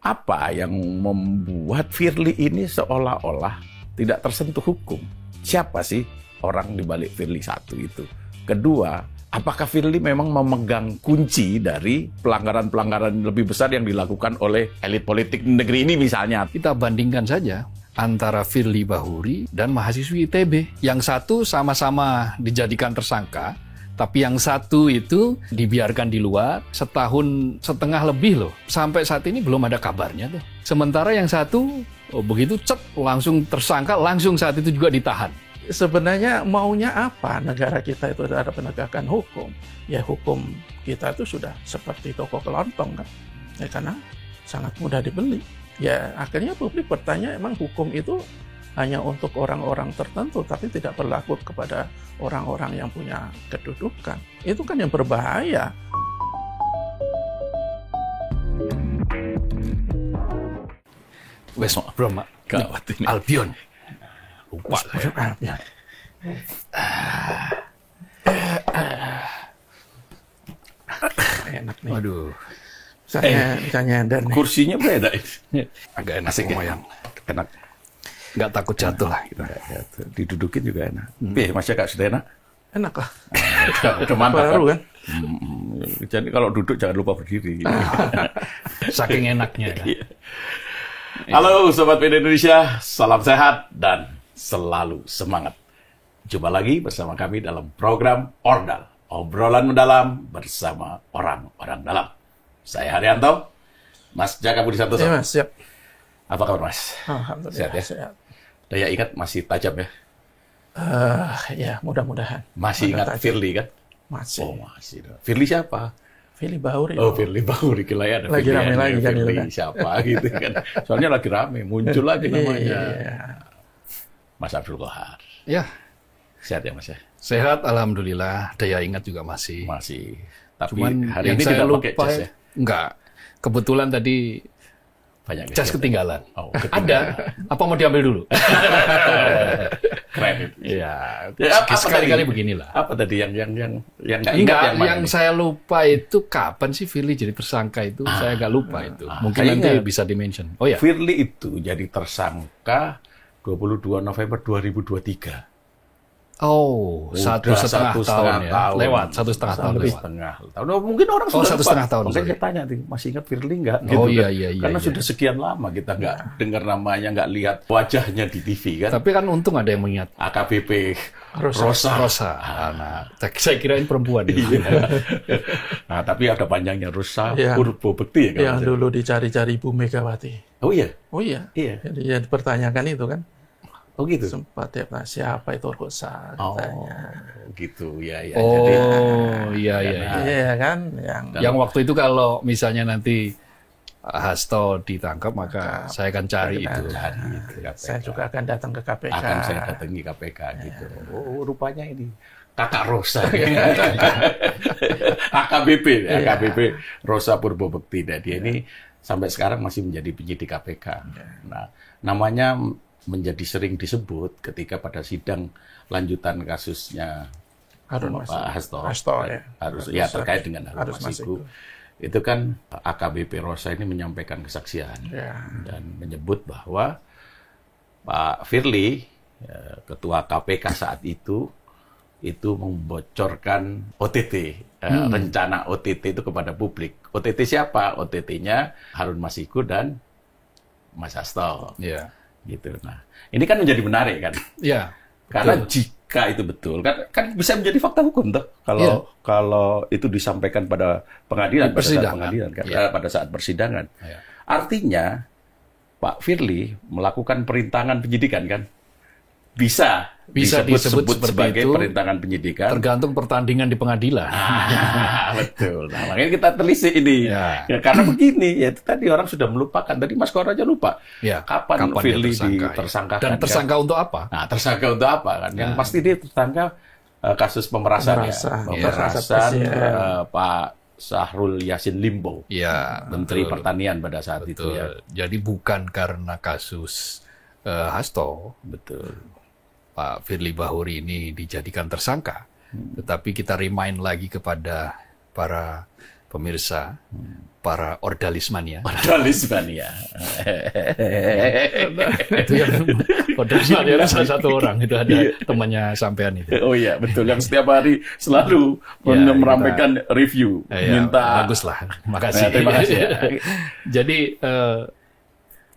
Apa yang membuat Firly ini seolah-olah tidak tersentuh hukum? Siapa sih orang di balik Firly satu itu? Kedua, apakah Firly memang memegang kunci dari pelanggaran-pelanggaran lebih besar yang dilakukan oleh elit politik negeri ini misalnya? Kita bandingkan saja antara Firly Bahuri dan mahasiswi ITB. Yang satu sama-sama dijadikan tersangka, tapi yang satu itu dibiarkan di luar setahun setengah lebih loh. Sampai saat ini belum ada kabarnya tuh. Sementara yang satu begitu langsung tersangka, langsung saat itu juga ditahan. Sebenarnya maunya apa negara kita itu ada penegakan hukum? Ya hukum kita itu sudah seperti toko kelontong kan? Ya karena sangat mudah dibeli. Ya akhirnya publik bertanya, emang hukum itu hanya untuk orang-orang tertentu, tapi tidak berlaku kepada orang-orang yang punya kedudukan. Itu kan yang berbahaya. Wes, bro, Mak. Gawat ini. Albion. Lupa saya. Albion. Enak nih. Waduh. Misalnya dan Kursinya beda. Agak enak Asik ya? lumayan. Enak. Nggak takut jatuh lah gitu. Didudukin juga enak. Masnya Kak sudah enak? enak lah. Udah mantap Baru kan? Jadi kalau duduk jangan lupa berdiri. Saking enaknya kan. Halo Sobat PD Indonesia, salam sehat dan selalu semangat. Jumpa lagi bersama kami dalam program Ordal, obrolan mendalam bersama orang-orang dalam. Saya Haryanto, Mas Jaka Budi Santoso. Iya Mas, siap. Apa kabar Mas? Alhamdulillah Sehat ya? sehat. Daya ingat masih tajam ya? Ya mudah-mudahan. Masih ingat Firly kan? Masih. Oh masih. Firly siapa? Firly Bahuri. Oh, Firly Bahuri, kira ada Lagi Firly rame lagi kan itu Firly kan. siapa gitu kan. Soalnya lagi rame, muncul lagi namanya. Iya. Mas Abdul Qahar. Ya, Sehat ya Mas ya? sehat alhamdulillah. Daya ingat juga masih. Masih. Tapi Cuman hari yang ini saya tidak lupa pakai jas ya? Enggak. Kebetulan tadi Banyak jas ketinggalan. Oh, Ada. Apa mau diambil dulu? Keren itu. Iya. Ya, apa Sekali-kali tadi? beginilah. Apa tadi yang nggak ingat Enggak, mana yang nih? saya lupa itu kapan sih Firly jadi tersangka itu? Saya agak lupa itu. Mungkin saya nanti ingat. bisa di-mention. Oh ya. Firly itu jadi tersangka 22 November 2023. Oh, Udah 1,5 tahun ya. Lewat 1,5 tahun Lebih lewat. setengah tahun. Oh, mungkin orang Oh, sudah 1,5 lupa. tahun, Makanya sorry. saya tanya nih, masih ingat Firly nggak? Oh, iya, kan. iya, Karena iya. sudah sekian lama kita nggak dengar namanya, nggak lihat wajahnya di TV kan. Tapi kan untung ada yang mengingat AKBP Rosa. Rosa. Nah, saya kirain perempuan. Iya. Nah, tapi ada panjangnya Rosa Iya. Purbo Bekti ya. Yang dulu dicari-cari Ibu Megawati. Oh iya, Oh iya. iya. Jadi ya dipertanyakan itu kan. Oh gitu. Sempat ya Pak, siapa itu Rosa Oh, katanya. gitu ya ya. Oh, Jadi iya iya. Karena- iya. Iya kan, Yang waktu itu kalau misalnya nanti Hasto ditangkap maka saya akan cari itu. cari itu KPK. saya juga akan datang ke KPK. Akan saya datangi KPK gitu. Oh, rupanya ini Kakak Rosa. AKBP, AKBP Rosa Purbo Bekti. Nah, dia ini sampai sekarang masih menjadi penyidik KPK. Nah, namanya menjadi sering disebut ketika pada sidang lanjutan kasusnya Harun Pak Hasto, ya. harus ya terkait dengan Harun Masiku. Itu kan AKBP Rosa ini menyampaikan kesaksian Ya. dan menyebut bahwa Pak Firly, ketua KPK saat itu membocorkan OTT, rencana OTT itu kepada publik. OTT siapa? OTT-nya Harun Masiku dan Mas Hasto. Iya. Gitu. Nah, ini kan menjadi menarik kan? Iya. Karena betul. jika itu betul, kan bisa menjadi fakta hukum toh. Kalau itu disampaikan pada pengadilan, Di pada saat persidangan. pengadilan kan, Iya. pada saat persidangan. Iya. Artinya Pak Firly melakukan perintangan penyidikan kan? Bisa disebut disebut seperti sebagai itu. perintangan penyidikan. Tergantung pertandingan di pengadilan. Betul. Nah, makanya kita telisik ini. Ya. Ya, karena begini, ya itu tadi orang sudah melupakan. Tadi Mas Kor aja lupa. Ya, Kapan dia Firly tersangka, ya. ditersangkakan? Dan tersangka untuk apa? Nah, tersangka untuk apa kan? Yang pasti dia tersangka kasus pemerasan ya. Pemerasan Pak Syahrul Yassin Limpo, Iya. Menteri betul. Pertanian pada saat itu Betul. ya. Jadi bukan karena kasus Hasto, Betul. Pak Firly Bahuri ini dijadikan tersangka, tetapi kita remind lagi kepada para pemirsa, para ordalismania. Ordalismania. Itu yang ordalismania itu salah satu orang, itu ada temannya sampean itu. Oh iya, betul. Yang setiap hari selalu merampaikan review. Minta. Bagus lah, makasih. Terima kasih. Ya. Jadi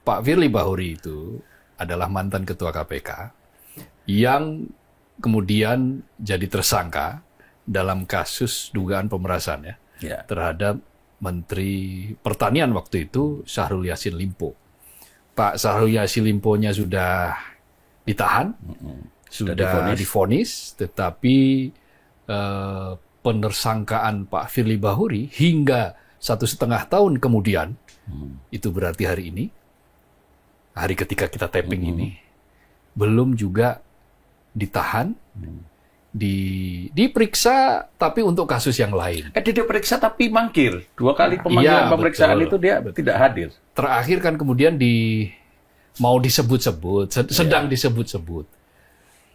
Pak Firly Bahuri itu adalah mantan ketua KPK yang kemudian jadi tersangka dalam kasus dugaan pemerasan terhadap Menteri Pertanian waktu itu Syahrul Yassin Limpo. Pak Syahrul Yassin Limpo-nya sudah ditahan, sudah divonis, tetapi penersangkaan Pak Firly Bahuri hingga 1,5 tahun kemudian, itu berarti hari ini, hari ketika kita taping ini, belum juga ditahan, diperiksa tapi untuk kasus yang lain. Dia diperiksa tapi mangkir. 2 kali pemanggilan pemeriksaan itu dia tidak hadir. Terakhir kan kemudian mau disebut-sebut, sedang disebut-sebut.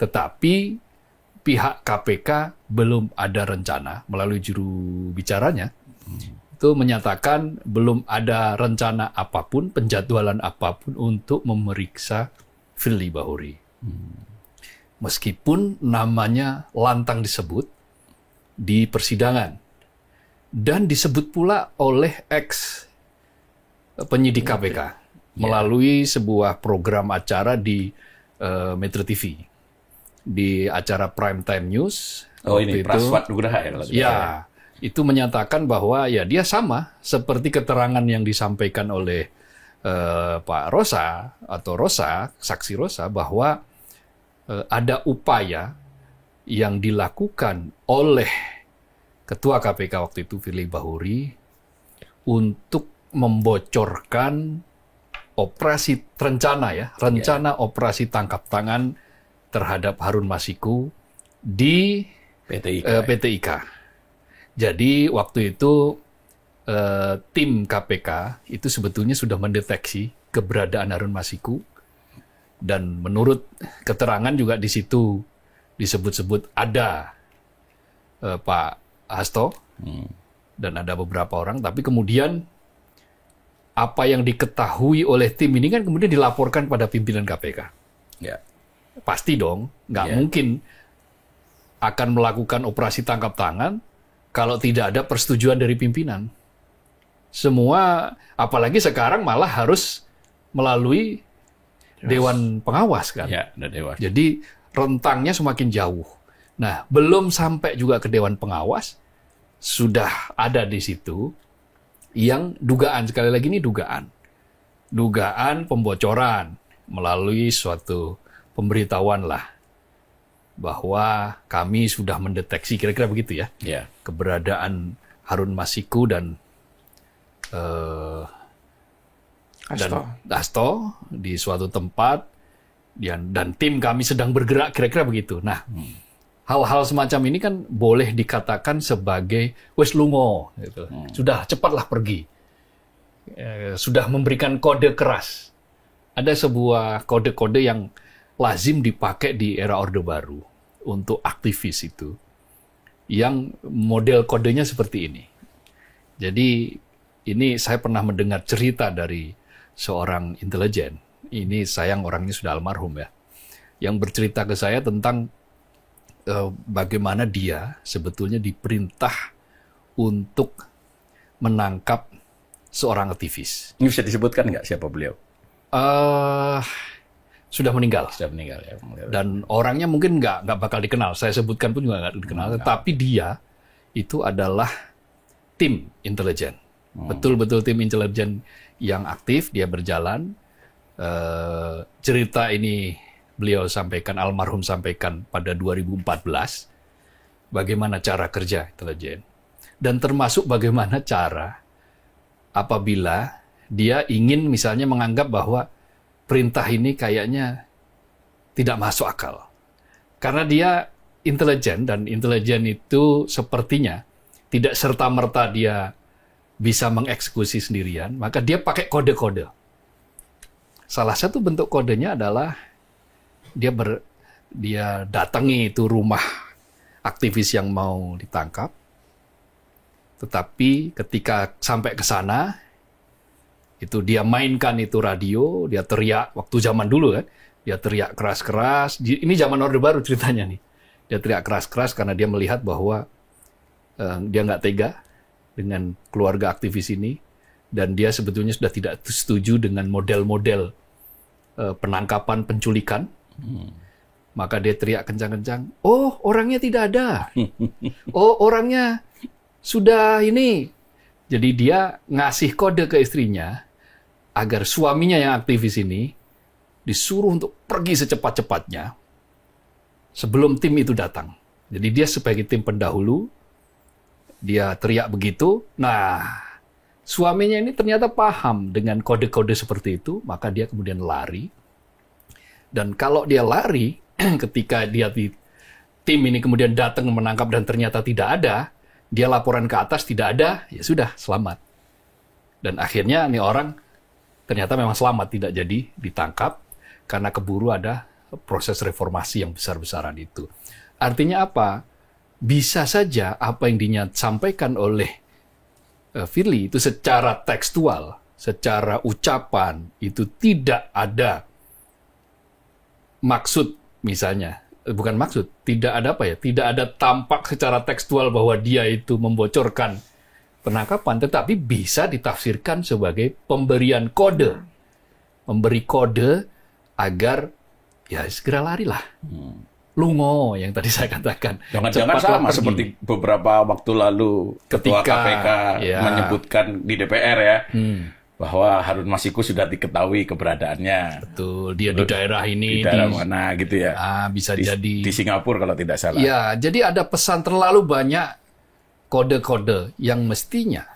Tetapi pihak KPK belum ada rencana melalui juru bicaranya itu menyatakan belum ada rencana apapun, penjadwalan apapun untuk memeriksa Firly Bahuri. Meskipun namanya lantang disebut di persidangan. Dan disebut pula oleh ex penyidik KPK melalui sebuah program acara di Metro TV. Di acara Prime Time News. Oh ini Praswat Nugraha ya? Ya, itu menyatakan bahwa ya dia sama seperti keterangan yang disampaikan oleh Pak Rosa atau Rosa, saksi Rosa, bahwa ada upaya yang dilakukan oleh Ketua KPK waktu itu, Firly Bahuri, untuk membocorkan rencana operasi tangkap tangan terhadap Harun Masiku di PT IKA. Jadi waktu itu tim KPK itu sebetulnya sudah mendeteksi keberadaan Harun Masiku. Dan menurut keterangan juga di situ disebut-sebut ada Pak Hasto dan ada beberapa orang. Tapi kemudian apa yang diketahui oleh tim ini kan kemudian dilaporkan pada pimpinan KPK. Ya. Pasti dong, nggak mungkin akan melakukan operasi tangkap tangan kalau tidak ada persetujuan dari pimpinan. Semua, apalagi sekarang malah harus melalui Dewan Pengawas kan. Ya, Dewan. Jadi rentangnya semakin jauh. Nah, belum sampai juga ke Dewan Pengawas, sudah ada di situ yang dugaan, sekali lagi ini dugaan pembocoran melalui suatu pemberitahuan lah bahwa kami sudah mendeteksi, kira-kira begitu ya, keberadaan Harun Masiku dan Hasto di suatu tempat dan tim kami sedang bergerak, kira-kira begitu. Nah, hal-hal semacam ini kan boleh dikatakan sebagai wes lungo, gitu. Sudah cepatlah pergi, sudah memberikan kode keras. Ada sebuah kode-kode yang lazim dipakai di era Orde Baru untuk aktivis itu, yang model kodenya seperti ini. Jadi ini saya pernah mendengar cerita dari seorang intelijen. Ini sayang orangnya sudah almarhum ya. Yang bercerita ke saya tentang bagaimana dia sebetulnya diperintah untuk menangkap seorang aktivis. Ini bisa disebutkan nggak siapa beliau? Sudah meninggal. Sudah meninggal ya. Dan orangnya mungkin nggak bakal dikenal. Saya sebutkan pun juga nggak dikenal. Tetapi dia itu adalah tim intelijen. Betul-betul tim intelijen yang aktif, dia berjalan. Cerita ini beliau sampaikan, almarhum sampaikan pada 2014, bagaimana cara kerja intelijen. Dan termasuk bagaimana cara apabila dia ingin misalnya menganggap bahwa perintah ini kayaknya tidak masuk akal. Karena dia intelijen, dan intelijen itu sepertinya tidak serta-merta dia bisa mengeksekusi sendirian, maka dia pakai kode-kode. Salah satu bentuk kodenya adalah dia datangi itu rumah aktivis yang mau ditangkap, Tetapi ketika sampai ke sana, itu dia mainkan itu radio, dia teriak, waktu zaman dulu kan, dia teriak keras-keras. Ini zaman Orde Baru ceritanya nih. Dia teriak keras-keras karena dia melihat bahwa dia nggak tega dengan keluarga aktivis ini, dan dia sebetulnya sudah tidak setuju dengan model-model penangkapan, penculikan. Maka dia teriak kencang-kencang, oh orangnya tidak ada. Oh orangnya sudah ini. Jadi dia ngasih kode ke istrinya agar suaminya yang aktivis ini disuruh untuk pergi secepat-cepatnya sebelum tim itu datang. Jadi dia sebagai tim pendahulu, dia teriak begitu. Nah, suaminya ini ternyata paham dengan kode-kode seperti itu, maka dia kemudian lari. Dan kalau dia lari, ketika dia di tim ini kemudian datang menangkap dan ternyata tidak ada, dia laporan ke atas tidak ada, ya sudah, selamat. Dan akhirnya ini orang ternyata memang selamat, tidak jadi ditangkap karena keburu ada proses reformasi yang besar-besaran itu. Artinya apa? Bisa saja apa yang disampaikan oleh Firly itu secara tekstual, secara ucapan itu tidak ada maksud, misalnya, bukan maksud, tidak ada apa ya, tidak ada tampak secara tekstual bahwa dia itu membocorkan penangkapan, tetapi bisa ditafsirkan sebagai pemberian kode, memberi kode agar ya segera larilah. Lungo yang tadi saya katakan. Jangan-jangan sama pergi. Seperti beberapa waktu lalu Ketua KPK menyebutkan di DPR ya, bahwa Harun Masiku sudah diketahui keberadaannya. Betul, dia di daerah ini. Di daerah mana gitu ya. Bisa jadi. Di Singapura kalau tidak salah. Ya, jadi ada pesan terlalu banyak kode-kode yang mestinya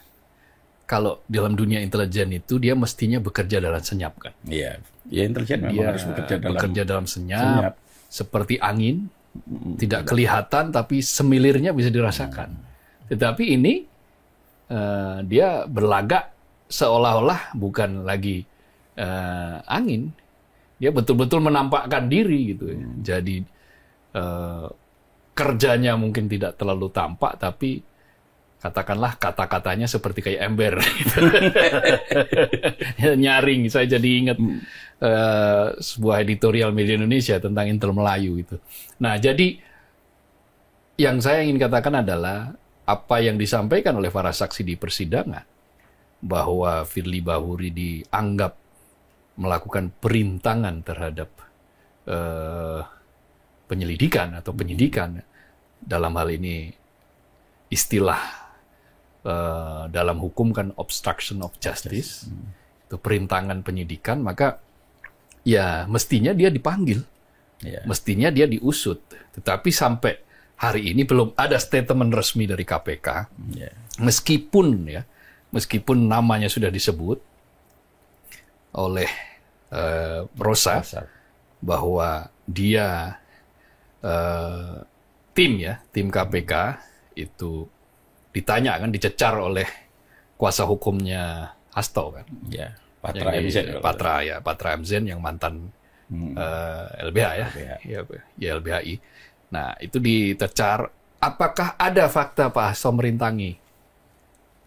kalau dalam dunia intelijen itu dia mestinya bekerja dalam senyap kan. Iya, ya intelijen memang harus bekerja dalam senyap. Seperti angin, tidak kelihatan tapi semilirnya bisa dirasakan. Tetapi ini dia berlagak seolah-olah bukan lagi angin, dia betul-betul menampakkan diri gitu. Jadi kerjanya mungkin tidak terlalu tampak, tapi katakanlah kata-katanya seperti kayak ember. Gitu. Nyaring, saya jadi ingat sebuah editorial media Indonesia tentang Intel Melayu itu. Nah, jadi yang saya ingin katakan adalah apa yang disampaikan oleh para saksi di persidangan, bahwa Firly Bahuri dianggap melakukan perintangan terhadap penyelidikan atau penyidikan, dalam hal ini istilah dalam hukum kan obstruction of justice, itu perintangan penyidikan, maka ya mestinya dia dipanggil, mestinya dia diusut. Tetapi sampai hari ini belum ada statement resmi dari KPK, meskipun namanya sudah disebut oleh Rosa bahwa dia tim KPK itu ditanya kan, dicecar oleh kuasa hukumnya Hasto kan, Patra MZen yang mantan LBH LBHI. Nah itu ditecar, apakah ada fakta Pak Hasto merintangi?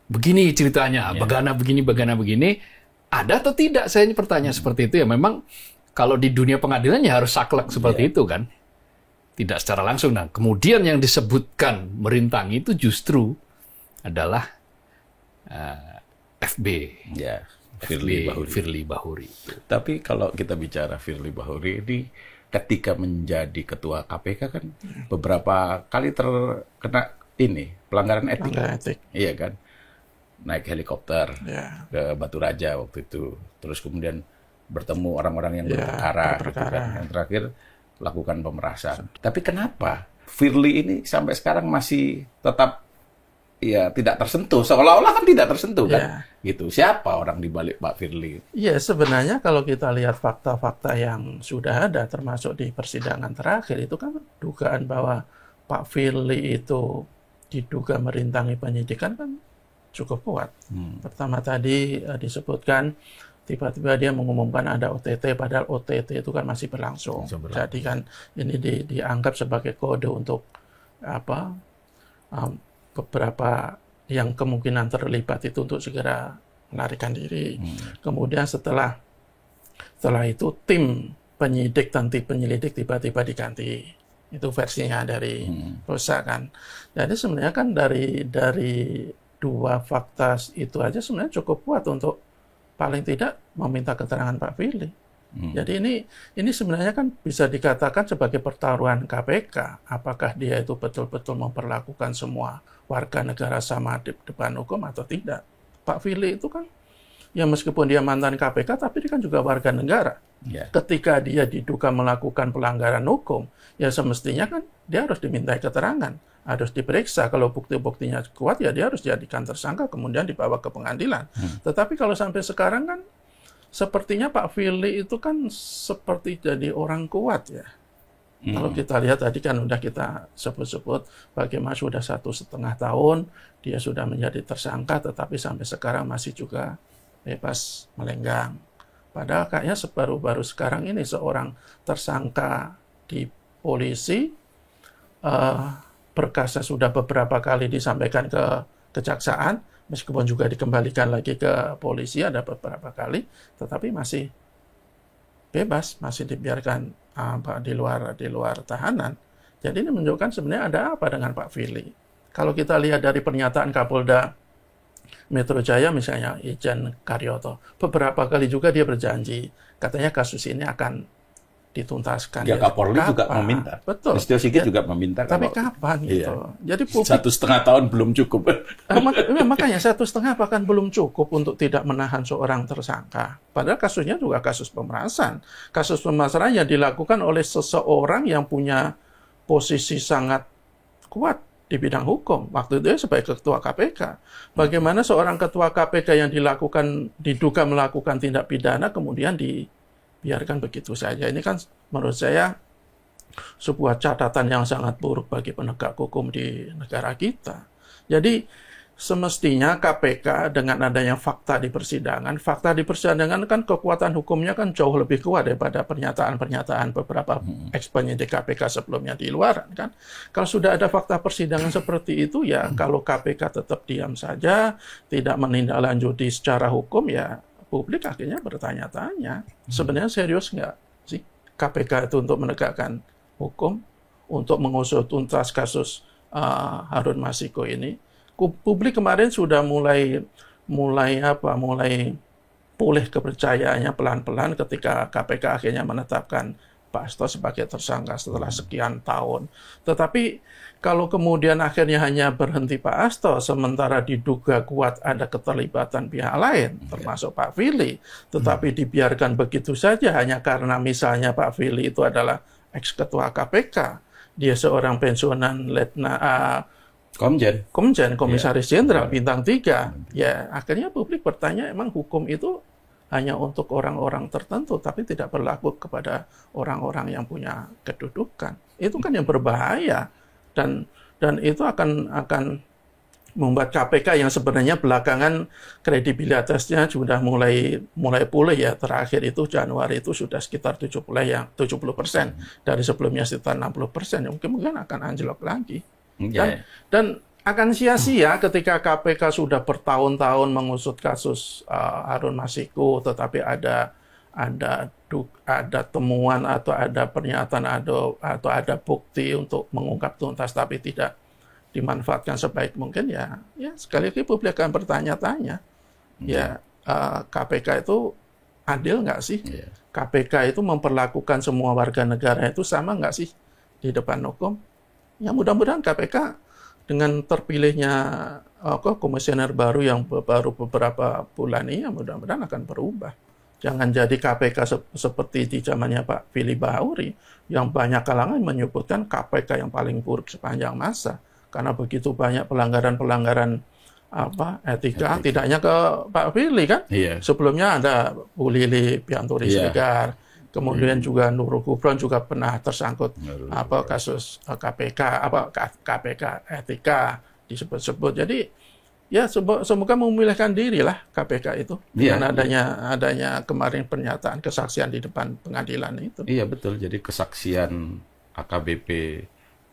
Begini ceritanya, bagana begini, ada atau tidak? Saya bertanya seperti itu ya. Memang kalau di dunia pengadilan ya harus saklek seperti itu kan, tidak secara langsung. Nah kemudian yang disebutkan merintangi itu justru adalah FB, Firly Bahuri. Tapi kalau kita bicara Firly Bahuri ini, ketika menjadi ketua KPK kan beberapa kali terkena pelanggaran etik. Iya kan, naik helikopter ke Batu Raja waktu itu, terus kemudian bertemu orang-orang yang berperkara. Gitu kan. Yang terakhir lakukan pemerasan. Tapi kenapa Firly ini sampai sekarang masih tetap tidak tersentuh, seolah-olah kan tidak tersentuh kan, gitu. Siapa orang di balik Pak Firly? Iya, sebenarnya kalau kita lihat fakta-fakta yang sudah ada, termasuk di persidangan terakhir, itu kan dugaan bahwa Pak Firly itu diduga merintangi penyidikan kan cukup kuat. Pertama tadi disebutkan tiba-tiba dia mengumumkan ada OTT, padahal OTT itu kan masih berlangsung. Jadi kan ini dianggap sebagai kode untuk beberapa yang kemungkinan terlibat itu untuk segera melarikan diri. Kemudian setelah itu tim penyidik dan tim penyelidik tiba-tiba diganti. Itu versinya dari Rosa kan. Jadi sebenarnya kan dari dua fakta itu aja sebenarnya cukup kuat untuk paling tidak meminta keterangan Pak Firly. Jadi ini sebenarnya kan bisa dikatakan sebagai pertaruhan KPK. Apakah dia itu betul-betul memperlakukan semua warga negara sama di depan hukum atau tidak. Pak Firly itu kan, ya meskipun dia mantan KPK, tapi dia kan juga warga negara. Yeah. Ketika dia diduga melakukan pelanggaran hukum, ya semestinya kan dia harus dimintai keterangan, harus diperiksa. Kalau bukti-buktinya kuat, ya dia harus dijadikan tersangka, kemudian dibawa ke pengadilan. Tetapi kalau sampai sekarang kan, sepertinya Pak Firly itu kan seperti jadi orang kuat ya. Kalau kita lihat tadi kan udah kita sebut-sebut bagaimana sudah 1,5 tahun dia sudah menjadi tersangka, tetapi sampai sekarang masih juga bebas melenggang. Padahal kayaknya baru-baru sekarang ini seorang tersangka di polisi, berkasnya sudah beberapa kali disampaikan ke kejaksaan, meskipun juga dikembalikan lagi ke polisi ada beberapa kali, tetapi masih bebas, masih dibiarkan di luar tahanan. Jadi ini menunjukkan sebenarnya ada apa dengan Pak Firly. Kalau kita lihat dari pernyataan Kapolda Metro Jaya misalnya, Irjen Karyoto, beberapa kali juga dia berjanji, katanya kasus ini akan dituntaskan. Ya, Kapolri juga meminta. Betul. Listio Sigit juga meminta. Tapi kapan gitu? Iya. Jadi publik, 1,5 tahun belum cukup. Makanya 1,5 bahkan belum cukup untuk tidak menahan seorang tersangka. Padahal kasusnya juga kasus pemerasan. Kasus pemerasan yang dilakukan oleh seseorang yang punya posisi sangat kuat di bidang hukum. Waktu itu sebagai ketua KPK. Bagaimana seorang ketua KPK yang diduga melakukan tindak pidana kemudian dibiarkan begitu saja. Ini kan menurut saya sebuah catatan yang sangat buruk bagi penegak hukum di negara kita. Jadi semestinya KPK dengan adanya fakta di persidangan kan kekuatan hukumnya kan jauh lebih kuat daripada pernyataan-pernyataan beberapa ex-penyidik KPK sebelumnya di luar kan. Kalau sudah ada fakta persidangan seperti itu ya kalau KPK tetap diam saja, tidak menindaklanjuti secara hukum ya publik akhirnya bertanya-tanya, sebenarnya serius nggak sih KPK itu untuk menegakkan hukum, untuk mengusut tuntas kasus Harun Masiku ini. Publik kemarin sudah mulai pulih kepercayaannya pelan-pelan ketika KPK akhirnya menetapkan Pak Hasto sebagai tersangka setelah sekian tahun. Tetapi kalau kemudian akhirnya hanya berhenti Pak Hasto, sementara diduga kuat ada keterlibatan pihak lain, termasuk Pak Firly, tetapi dibiarkan begitu saja hanya karena misalnya Pak Firly itu adalah ex-ketua KPK, dia seorang pensiunan Komjen, Komisaris Jenderal Bintang 3, ya akhirnya publik bertanya, emang hukum itu hanya untuk orang-orang tertentu, tapi tidak berlaku kepada orang-orang yang punya kedudukan. Itu kan yang berbahaya, dan itu akan membuat KPK yang sebenarnya belakangan kredibilitasnya sudah mulai pulih ya. Terakhir itu Januari itu sudah sekitar 70%, dari sebelumnya sekitar 60%, ya mungkin akan anjlok lagi. Dan akan sia-sia ketika KPK sudah bertahun-tahun mengusut kasus Harun Masiku, tetapi ada temuan atau ada pernyataan atau ada bukti untuk mengungkap tuntas, tapi tidak dimanfaatkan sebaik mungkin ya sekali lagi publik akan bertanya-tanya. KPK itu adil nggak sih? KPK itu memperlakukan semua warga negara itu sama nggak sih di depan hukum? Ya mudah-mudahan KPK dengan terpilihnya komisioner baru yang baru beberapa bulan ini, ya mudah-mudahan akan berubah. Jangan jadi KPK seperti di zamannya Pak Firly Bahuri, yang banyak kalangan menyebutkan KPK yang paling buruk sepanjang masa. Karena begitu banyak pelanggaran etika, tidak hanya ke Pak Firly kan. Sebelumnya ada Bu Lili Pianturi Siregar, kemudian juga Nurul Gufron juga pernah tersangkut kasus KPK etika disebut-sebut. Jadi ya semoga memulihkan diri lah KPK itu dengan adanya kemarin pernyataan kesaksian di depan pengadilan itu. Iya betul. Jadi kesaksian AKBP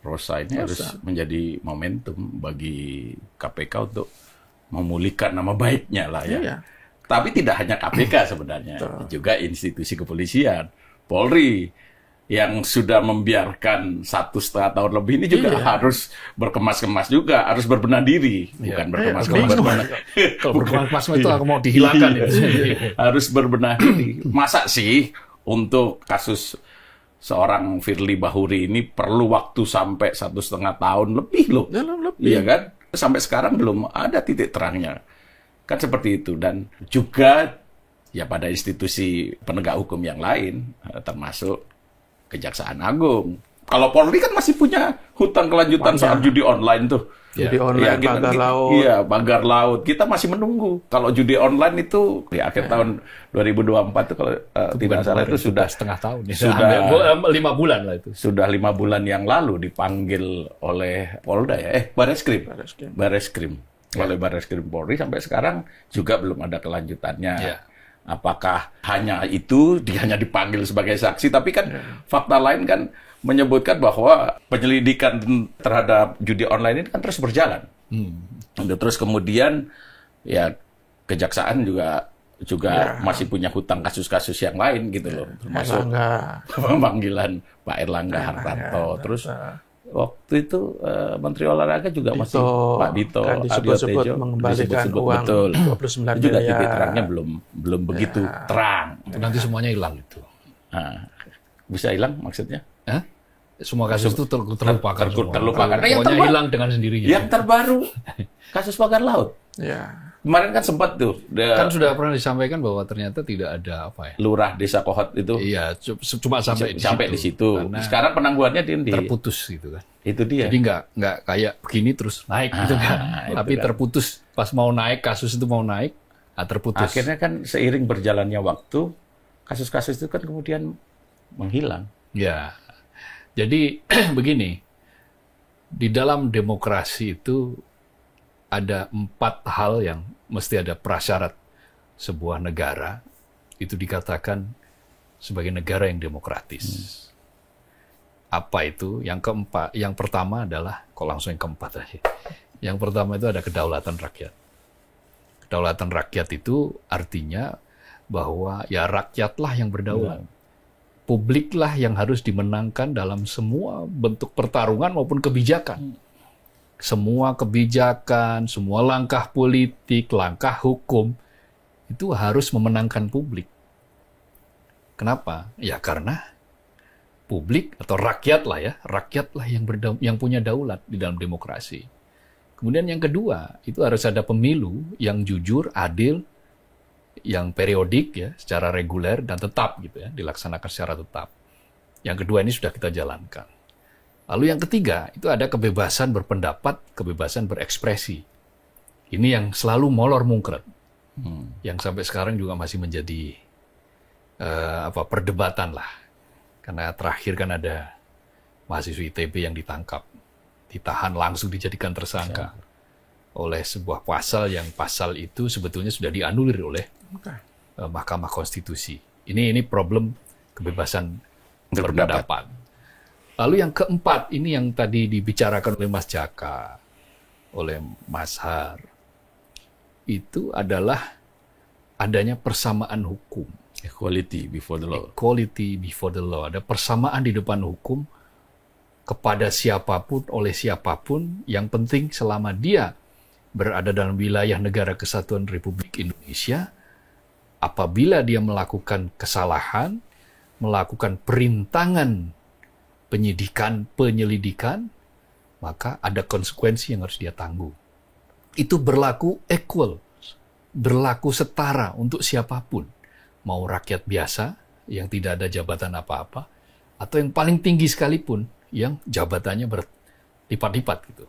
Rosa ini harus menjadi momentum bagi KPK untuk memulihkan nama baiknya lah ya. Iya. Tapi tidak hanya KPK sebenarnya, juga institusi kepolisian, Polri, yang sudah membiarkan 1,5 tahun lebih ini juga harus berkemas-kemas juga, harus berbenah diri, bukan berkemas-kemas. Kalau berkemas-kemas itu aku mau dihilangkan itu. Harus berbenah diri. Masa sih untuk kasus seorang Firly Bahuri ini perlu waktu sampai 1,5 tahun lebih loh, iya kan? Sampai sekarang belum ada titik terangnya. Kan seperti itu. Dan juga ya pada institusi penegak hukum yang lain, termasuk Kejaksaan Agung. Kalau Polri kan masih punya hutang kelanjutan soal judi online tuh. Judi online, ya, pagar laut. Iya, pagar laut. Kita masih menunggu. Kalau judi online itu di akhir tahun 2024 itu kalau tidak salah itu sudah setengah tahun. Sudah 5 bulan lah itu. Sudah 5 bulan yang lalu dipanggil oleh Polda ya. Bareskrim. Oleh Bareskrim Polri sampai sekarang juga belum ada kelanjutannya. Ya. Apakah hanya itu, hanya dipanggil sebagai saksi, tapi kan fakta lain kan menyebutkan bahwa penyelidikan terhadap judi online ini kan terus berjalan. Terus kemudian ya Kejaksaan juga masih punya hutang kasus-kasus yang lain gitu loh, termasuk pemanggilan Pak Erlangga Hartarto. Terus waktu itu Menteri Olahraga juga masih Pak Dito kan disebut-sebut mengembalikan uang betul. 29 juga miliar. titik terangnya belum begitu terang. Nanti semuanya hilang itu. Nah, bisa hilang maksudnya? Semua kasus itu terlupakan. Terlupakan. Nah, pokoknya hilang dengan sendirinya. Yang terbaru kasus pagar laut. Ya. Kemarin kan sempat tuh. Kan sudah pernah disampaikan bahwa ternyata tidak ada apa ya. Lurah Desa Kohot itu. Iya, cuma sampai di situ. Sekarang penangguhannya terputus gitu kan. Itu dia. Jadi nggak kayak begini terus naik gitu kan. Tapi kan terputus pas mau naik, kasus itu mau naik, terputus. Akhirnya kan seiring berjalannya waktu, kasus-kasus itu kan kemudian menghilang. Ya. Jadi begini, di dalam demokrasi itu ada 4 hal yang mesti ada prasyarat sebuah negara itu dikatakan sebagai negara yang demokratis. Apa itu? Yang pertama adalah, kok langsung yang keempat aja. Yang pertama itu ada kedaulatan rakyat. Kedaulatan rakyat itu artinya bahwa ya rakyatlah yang berdaulat. Publiklah yang harus dimenangkan dalam semua bentuk pertarungan maupun kebijakan. Semua kebijakan, semua langkah politik, langkah hukum, itu harus memenangkan publik. Kenapa? Ya karena publik atau rakyat lah ya, rakyatlah yang punya daulat di dalam demokrasi. Kemudian yang kedua, itu harus ada pemilu yang jujur, adil, yang periodik ya, secara reguler dan tetap gitu ya, dilaksanakan secara tetap. Yang kedua ini sudah kita jalankan. Lalu yang ketiga, itu ada kebebasan berpendapat, kebebasan berekspresi. Ini yang selalu molor mungkret. Yang sampai sekarang juga masih menjadi perdebatan lah. Karena terakhir kan ada mahasiswa ITB yang ditangkap, ditahan langsung dijadikan tersangka oleh sebuah pasal yang pasal itu sebetulnya sudah dianulir oleh Mahkamah Konstitusi. Ini problem kebebasan berpendapat. Lalu yang keempat, ini yang tadi dibicarakan oleh Mas Jaka, oleh Mas Har, itu adalah adanya persamaan hukum. Equality before the law. Equality before the law. Ada persamaan di depan hukum kepada siapapun, oleh siapapun, yang penting selama dia berada dalam wilayah Negara Kesatuan Republik Indonesia, apabila dia melakukan kesalahan, melakukan perintangan penyelidikan, maka ada konsekuensi yang harus dia tanggung. Itu berlaku equal, berlaku setara untuk siapapun. Mau rakyat biasa, yang tidak ada jabatan apa-apa, atau yang paling tinggi sekalipun, yang jabatannya berlipat-lipat gitu.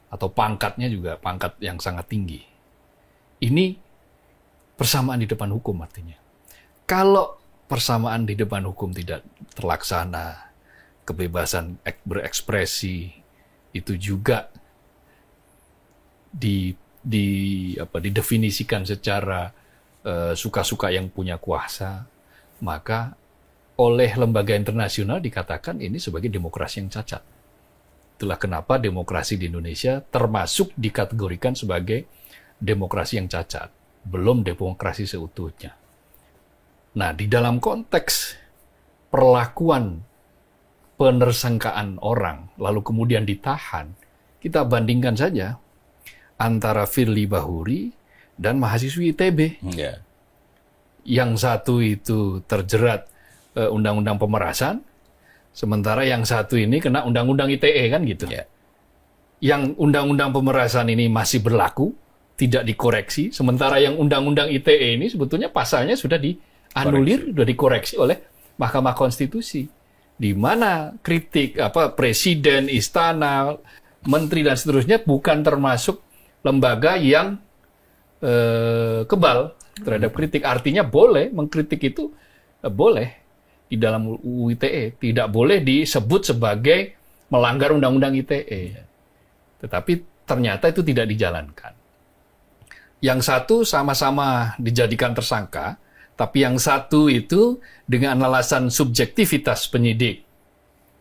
Atau pangkatnya juga pangkat yang sangat tinggi. Ini persamaan di depan hukum artinya. Kalau persamaan di depan hukum tidak terlaksana, kebebasan berekspresi itu juga didefinisikan secara suka-suka yang punya kuasa, maka oleh lembaga internasional dikatakan ini sebagai demokrasi yang cacat. Itulah kenapa demokrasi di Indonesia termasuk dikategorikan sebagai demokrasi yang cacat, belum demokrasi seutuhnya. Nah, di dalam konteks perlakuan penersangkaan orang, lalu kemudian ditahan, kita bandingkan saja antara Firly Bahuri dan mahasiswi ITB. Ya. Yang satu itu terjerat undang-undang pemerasan, sementara yang satu ini kena undang-undang ITE kan gitu. Ya. Yang undang-undang pemerasan ini masih berlaku, tidak dikoreksi, sementara yang undang-undang ITE ini sebetulnya pasalnya sudah dianulir, sudah dikoreksi oleh Mahkamah Konstitusi. Di mana kritik presiden, istana, menteri dan seterusnya bukan termasuk lembaga yang kebal terhadap kritik. Artinya boleh mengkritik itu boleh di dalam UU ITE, tidak boleh disebut sebagai melanggar undang-undang ITE. Tetapi ternyata itu tidak dijalankan. Yang satu sama-sama dijadikan tersangka, tapi yang satu itu dengan alasan subjektivitas penyidik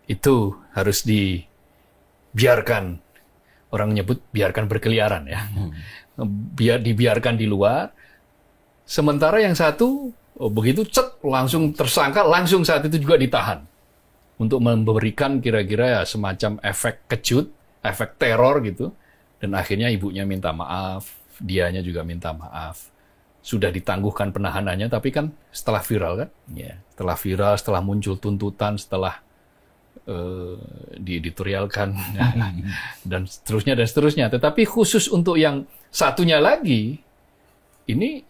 itu harus dibiarkan, orang menyebut biarkan berkeliaran ya, dibiarkan di luar. Sementara yang satu begitu langsung tersangka, langsung saat itu juga ditahan untuk memberikan kira-kira ya semacam efek kejut, efek teror gitu. Dan akhirnya ibunya minta maaf, dianya juga minta maaf. Sudah ditangguhkan penahanannya, tapi kan setelah viral kan? Ya. Setelah viral, setelah muncul tuntutan, setelah dieditorialkan, dan seterusnya. Tetapi khusus untuk yang satunya lagi, ini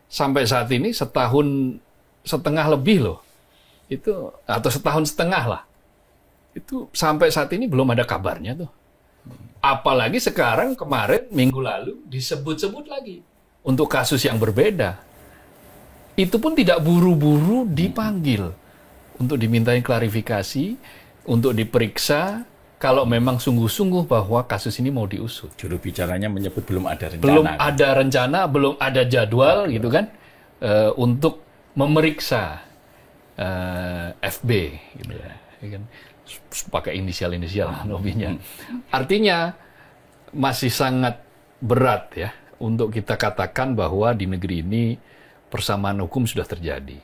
sampai saat ini 1,5 tahun lebih loh. Itu, atau 1,5 tahun lah. Itu sampai saat ini belum ada kabarnya tuh. Apalagi sekarang kemarin minggu lalu disebut-sebut lagi untuk kasus yang berbeda. Itu pun tidak buru-buru dipanggil untuk dimintain klarifikasi, untuk diperiksa kalau memang sungguh-sungguh bahwa kasus ini mau diusut. Juru bicaranya menyebut belum ada rencana. Belum ada rencana, belum ada jadwal gitu kan, untuk memeriksa FB gitu ya kan. Pakai inisial lobbynya. Artinya masih sangat berat ya untuk kita katakan bahwa di negeri ini persamaan hukum sudah terjadi.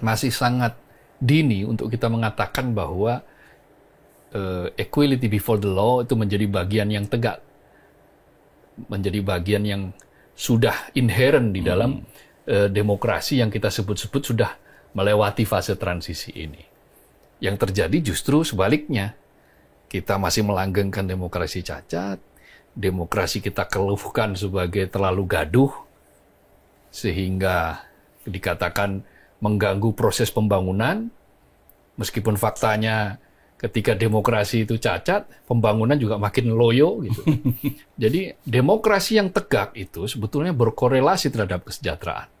Masih sangat dini untuk kita mengatakan bahwa equality before the law itu menjadi bagian yang tegak, menjadi bagian yang sudah inherent di dalam demokrasi yang kita sebut-sebut sudah melewati fase transisi ini. Yang terjadi justru sebaliknya. Kita masih melanggengkan demokrasi cacat, demokrasi kita keluhkan sebagai terlalu gaduh, sehingga dikatakan mengganggu proses pembangunan, meskipun faktanya ketika demokrasi itu cacat, pembangunan juga makin loyo gitu. Jadi demokrasi yang tegak itu sebetulnya berkorelasi terhadap kesejahteraan,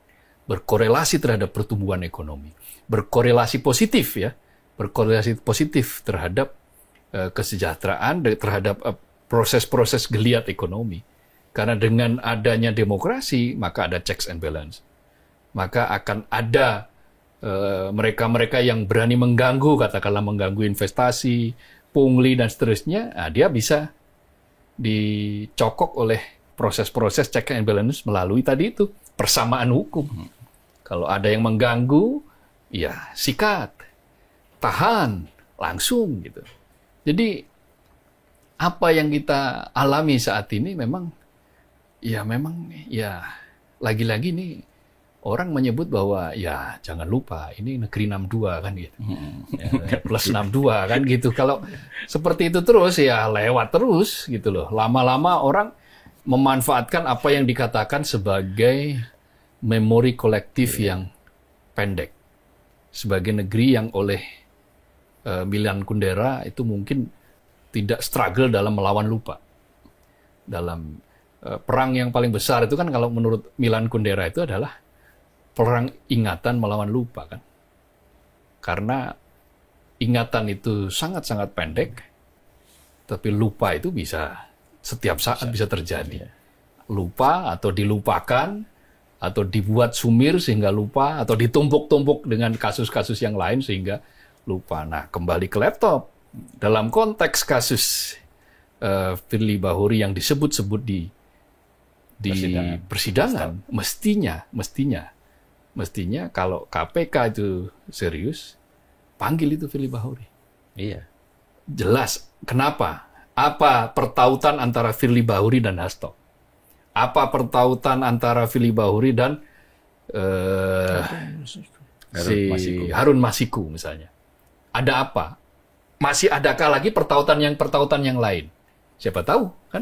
berkorelasi terhadap pertumbuhan ekonomi, berkorelasi positif ya, berkorelasi positif terhadap kesejahteraan, terhadap proses-proses geliat ekonomi. Karena dengan adanya demokrasi, maka ada checks and balance. Maka akan ada mereka-mereka yang berani mengganggu, katakanlah mengganggu investasi, pungli, dan seterusnya, dia bisa dicokok oleh proses-proses check and balance melalui tadi itu, persamaan hukum. Kalau ada yang mengganggu, ya sikat, tahan, langsung gitu. Jadi apa yang kita alami saat ini memang lagi-lagi nih orang menyebut bahwa ya jangan lupa ini negeri 62 kan gitu. Ya, plus 62 kan gitu. Kalau seperti itu terus ya lewat terus gitu loh. Lama-lama orang memanfaatkan apa yang dikatakan sebagai memori kolektif yang pendek. Sebagai negeri yang oleh Milan Kundera itu mungkin tidak struggle dalam melawan lupa. Dalam perang yang paling besar itu kan kalau menurut Milan Kundera itu adalah perang ingatan melawan lupa kan. Karena ingatan itu sangat-sangat pendek, tapi lupa itu bisa setiap saat bisa terjadi. Lupa atau dilupakan, atau dibuat sumir sehingga lupa, atau ditumpuk-tumpuk dengan kasus-kasus yang lain sehingga lupa. Nah, kembali ke laptop. Dalam konteks kasus Firly Bahuri yang disebut-sebut di di persidangan. Mestinya kalau KPK itu serius, panggil itu Firly Bahuri. Iya. Jelas. Kenapa? Apa pertautan antara Firly Bahuri dan Hasto? Apa pertautan antara Firly Bahuri dan Harun Masiku misalnya? Ada apa? Masih adakah lagi pertautan yang lain? Siapa tahu kan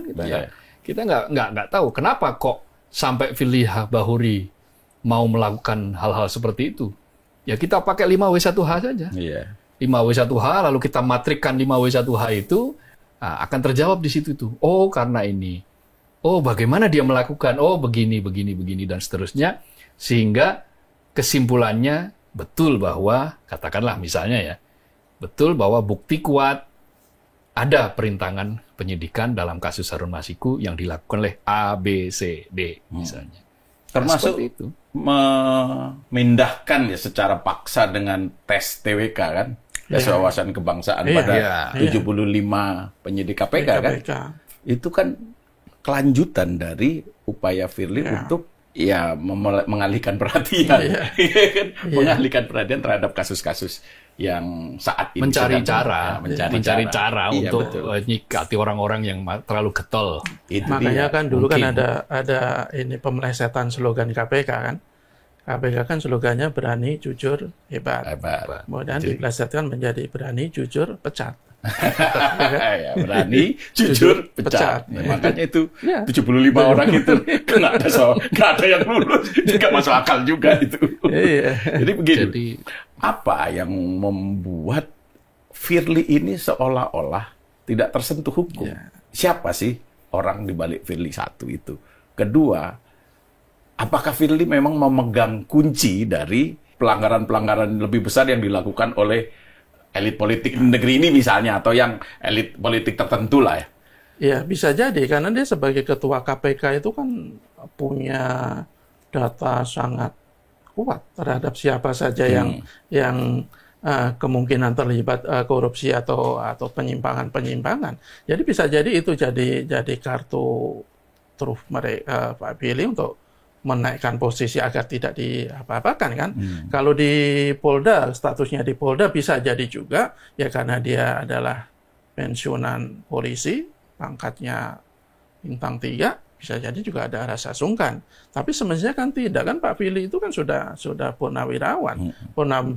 kita nggak tahu kenapa kok sampai Firly Bahuri mau melakukan hal-hal seperti itu. Ya kita pakai 5W1H saja. 5W1H lalu kita matrikkan 5W1H itu akan terjawab di situ tuh. Oh karena ini. Oh bagaimana dia melakukan? Oh begini dan seterusnya. Sehingga kesimpulannya betul bahwa katakanlah misalnya ya. Betul bahwa bukti kuat ada perintangan penyidikan dalam kasus Harun Masiku yang dilakukan oleh A, B, C, D misalnya. Termasuk itu memindahkan ya secara paksa dengan tes TWK kan. Tes wawasan kebangsaan pada 75 penyidik KPK kan. Itu kan kelanjutan dari upaya Firly untuk ya mengalihkan perhatian. Mengalihkan perhatian terhadap kasus-kasus yang saat ini mencari mencari cara untuk menyikati orang-orang yang terlalu getol. Makanya kan dulu kan ada ini pemelesetan slogan KPK kan. KPK kan slogannya berani, jujur, hebat. Kemudian dipelesetkan menjadi berani, jujur, pecat. Berani, jujur, pecat. Makanya itu 75 orang itu nggak ada yang lulus, nggak masuk akal juga itu. Jadi begini, apa yang membuat Firly ini seolah-olah tidak tersentuh hukum? Siapa sih orang di balik Firly satu itu? Kedua, apakah Firly memang memegang kunci dari pelanggaran-pelanggaran lebih besar yang dilakukan oleh elit politik negeri ini misalnya, atau yang elit politik tertentu lah ya? Ya, bisa jadi. Karena dia sebagai ketua KPK itu kan punya data sangat kuat terhadap siapa saja yang kemungkinan terlibat korupsi atau penyimpangan. Jadi bisa jadi itu jadi kartu truf mereka Pak Firly untuk menaikkan posisi agar tidak diapa-apakan kan. Kalau di Polda, statusnya di Polda bisa jadi juga ya karena dia adalah pensiunan polisi, pangkatnya bintang 3, bisa jadi juga ada rasa sungkan. Tapi semestinya kan tidak kan, Pak Firly itu kan sudah purnawirawan.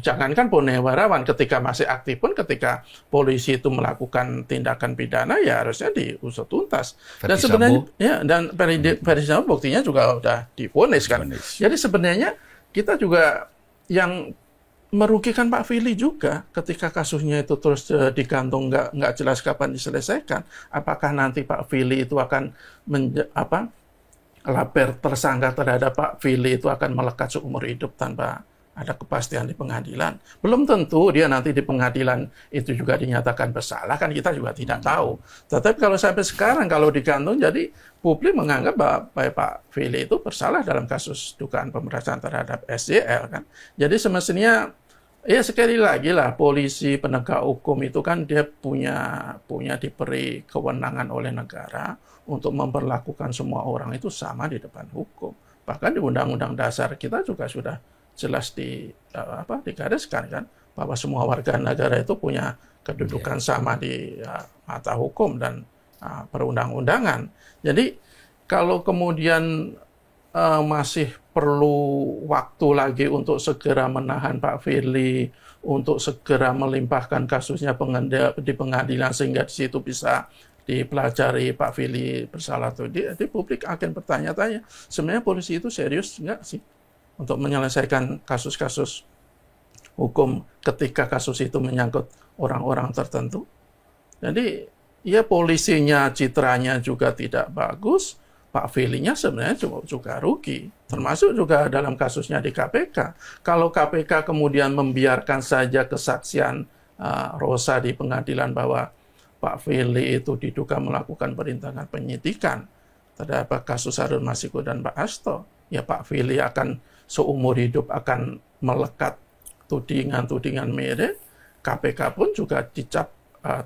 Jangankan purnawirawan, ketika masih aktif pun ketika polisi itu melakukan tindakan pidana ya harusnya diusut tuntas. Dan sebenarnya Ferdi Sambo buktinya juga udah divonis kan. Jadi sebenarnya kita juga yang merugikan Pak Firly juga ketika kasusnya itu terus digantung nggak jelas kapan diselesaikan. Apakah nanti Pak Firly itu akan laper tersangka terhadap Pak Firly itu akan melekat seumur hidup tanpa ada kepastian di pengadilan. Belum tentu dia nanti di pengadilan itu juga dinyatakan bersalah, kan kita juga tidak tahu. Tetapi kalau sampai sekarang kalau digantung, jadi publik menganggap bahwa Pak Firly itu bersalah dalam kasus dugaan pemerasan terhadap SJL kan. Jadi semestinya ya sekali lagi lah, polisi penegak hukum itu kan dia punya diberi kewenangan oleh negara untuk memperlakukan semua orang itu sama di depan hukum. Bahkan di Undang-Undang Dasar kita juga sudah jelas digariskan kan bahwa semua warga negara itu punya kedudukan sama di mata hukum dan perundang-undangan. Jadi kalau kemudian masih perlu waktu lagi untuk segera menahan Pak Firly, untuk segera melimpahkan kasusnya di pengadilan sehingga di situ bisa dipelajari Pak Firly bersalah atau tidak. Jadi publik akan bertanya-tanya, sebenarnya polisi itu serius nggak sih untuk menyelesaikan kasus-kasus hukum ketika kasus itu menyangkut orang-orang tertentu. Jadi ya polisinya citranya juga tidak bagus, Pak Firly-nya sebenarnya juga rugi, termasuk juga dalam kasusnya di KPK. Kalau KPK kemudian membiarkan saja kesaksian Rosa di pengadilan bahwa Pak Firly itu diduga melakukan perintangan penyidikan terhadap kasus Harun Masiku dan Pak Hasto, ya Pak Firly akan seumur hidup akan melekat tudingan-tudingan mirip. KPK pun juga dicap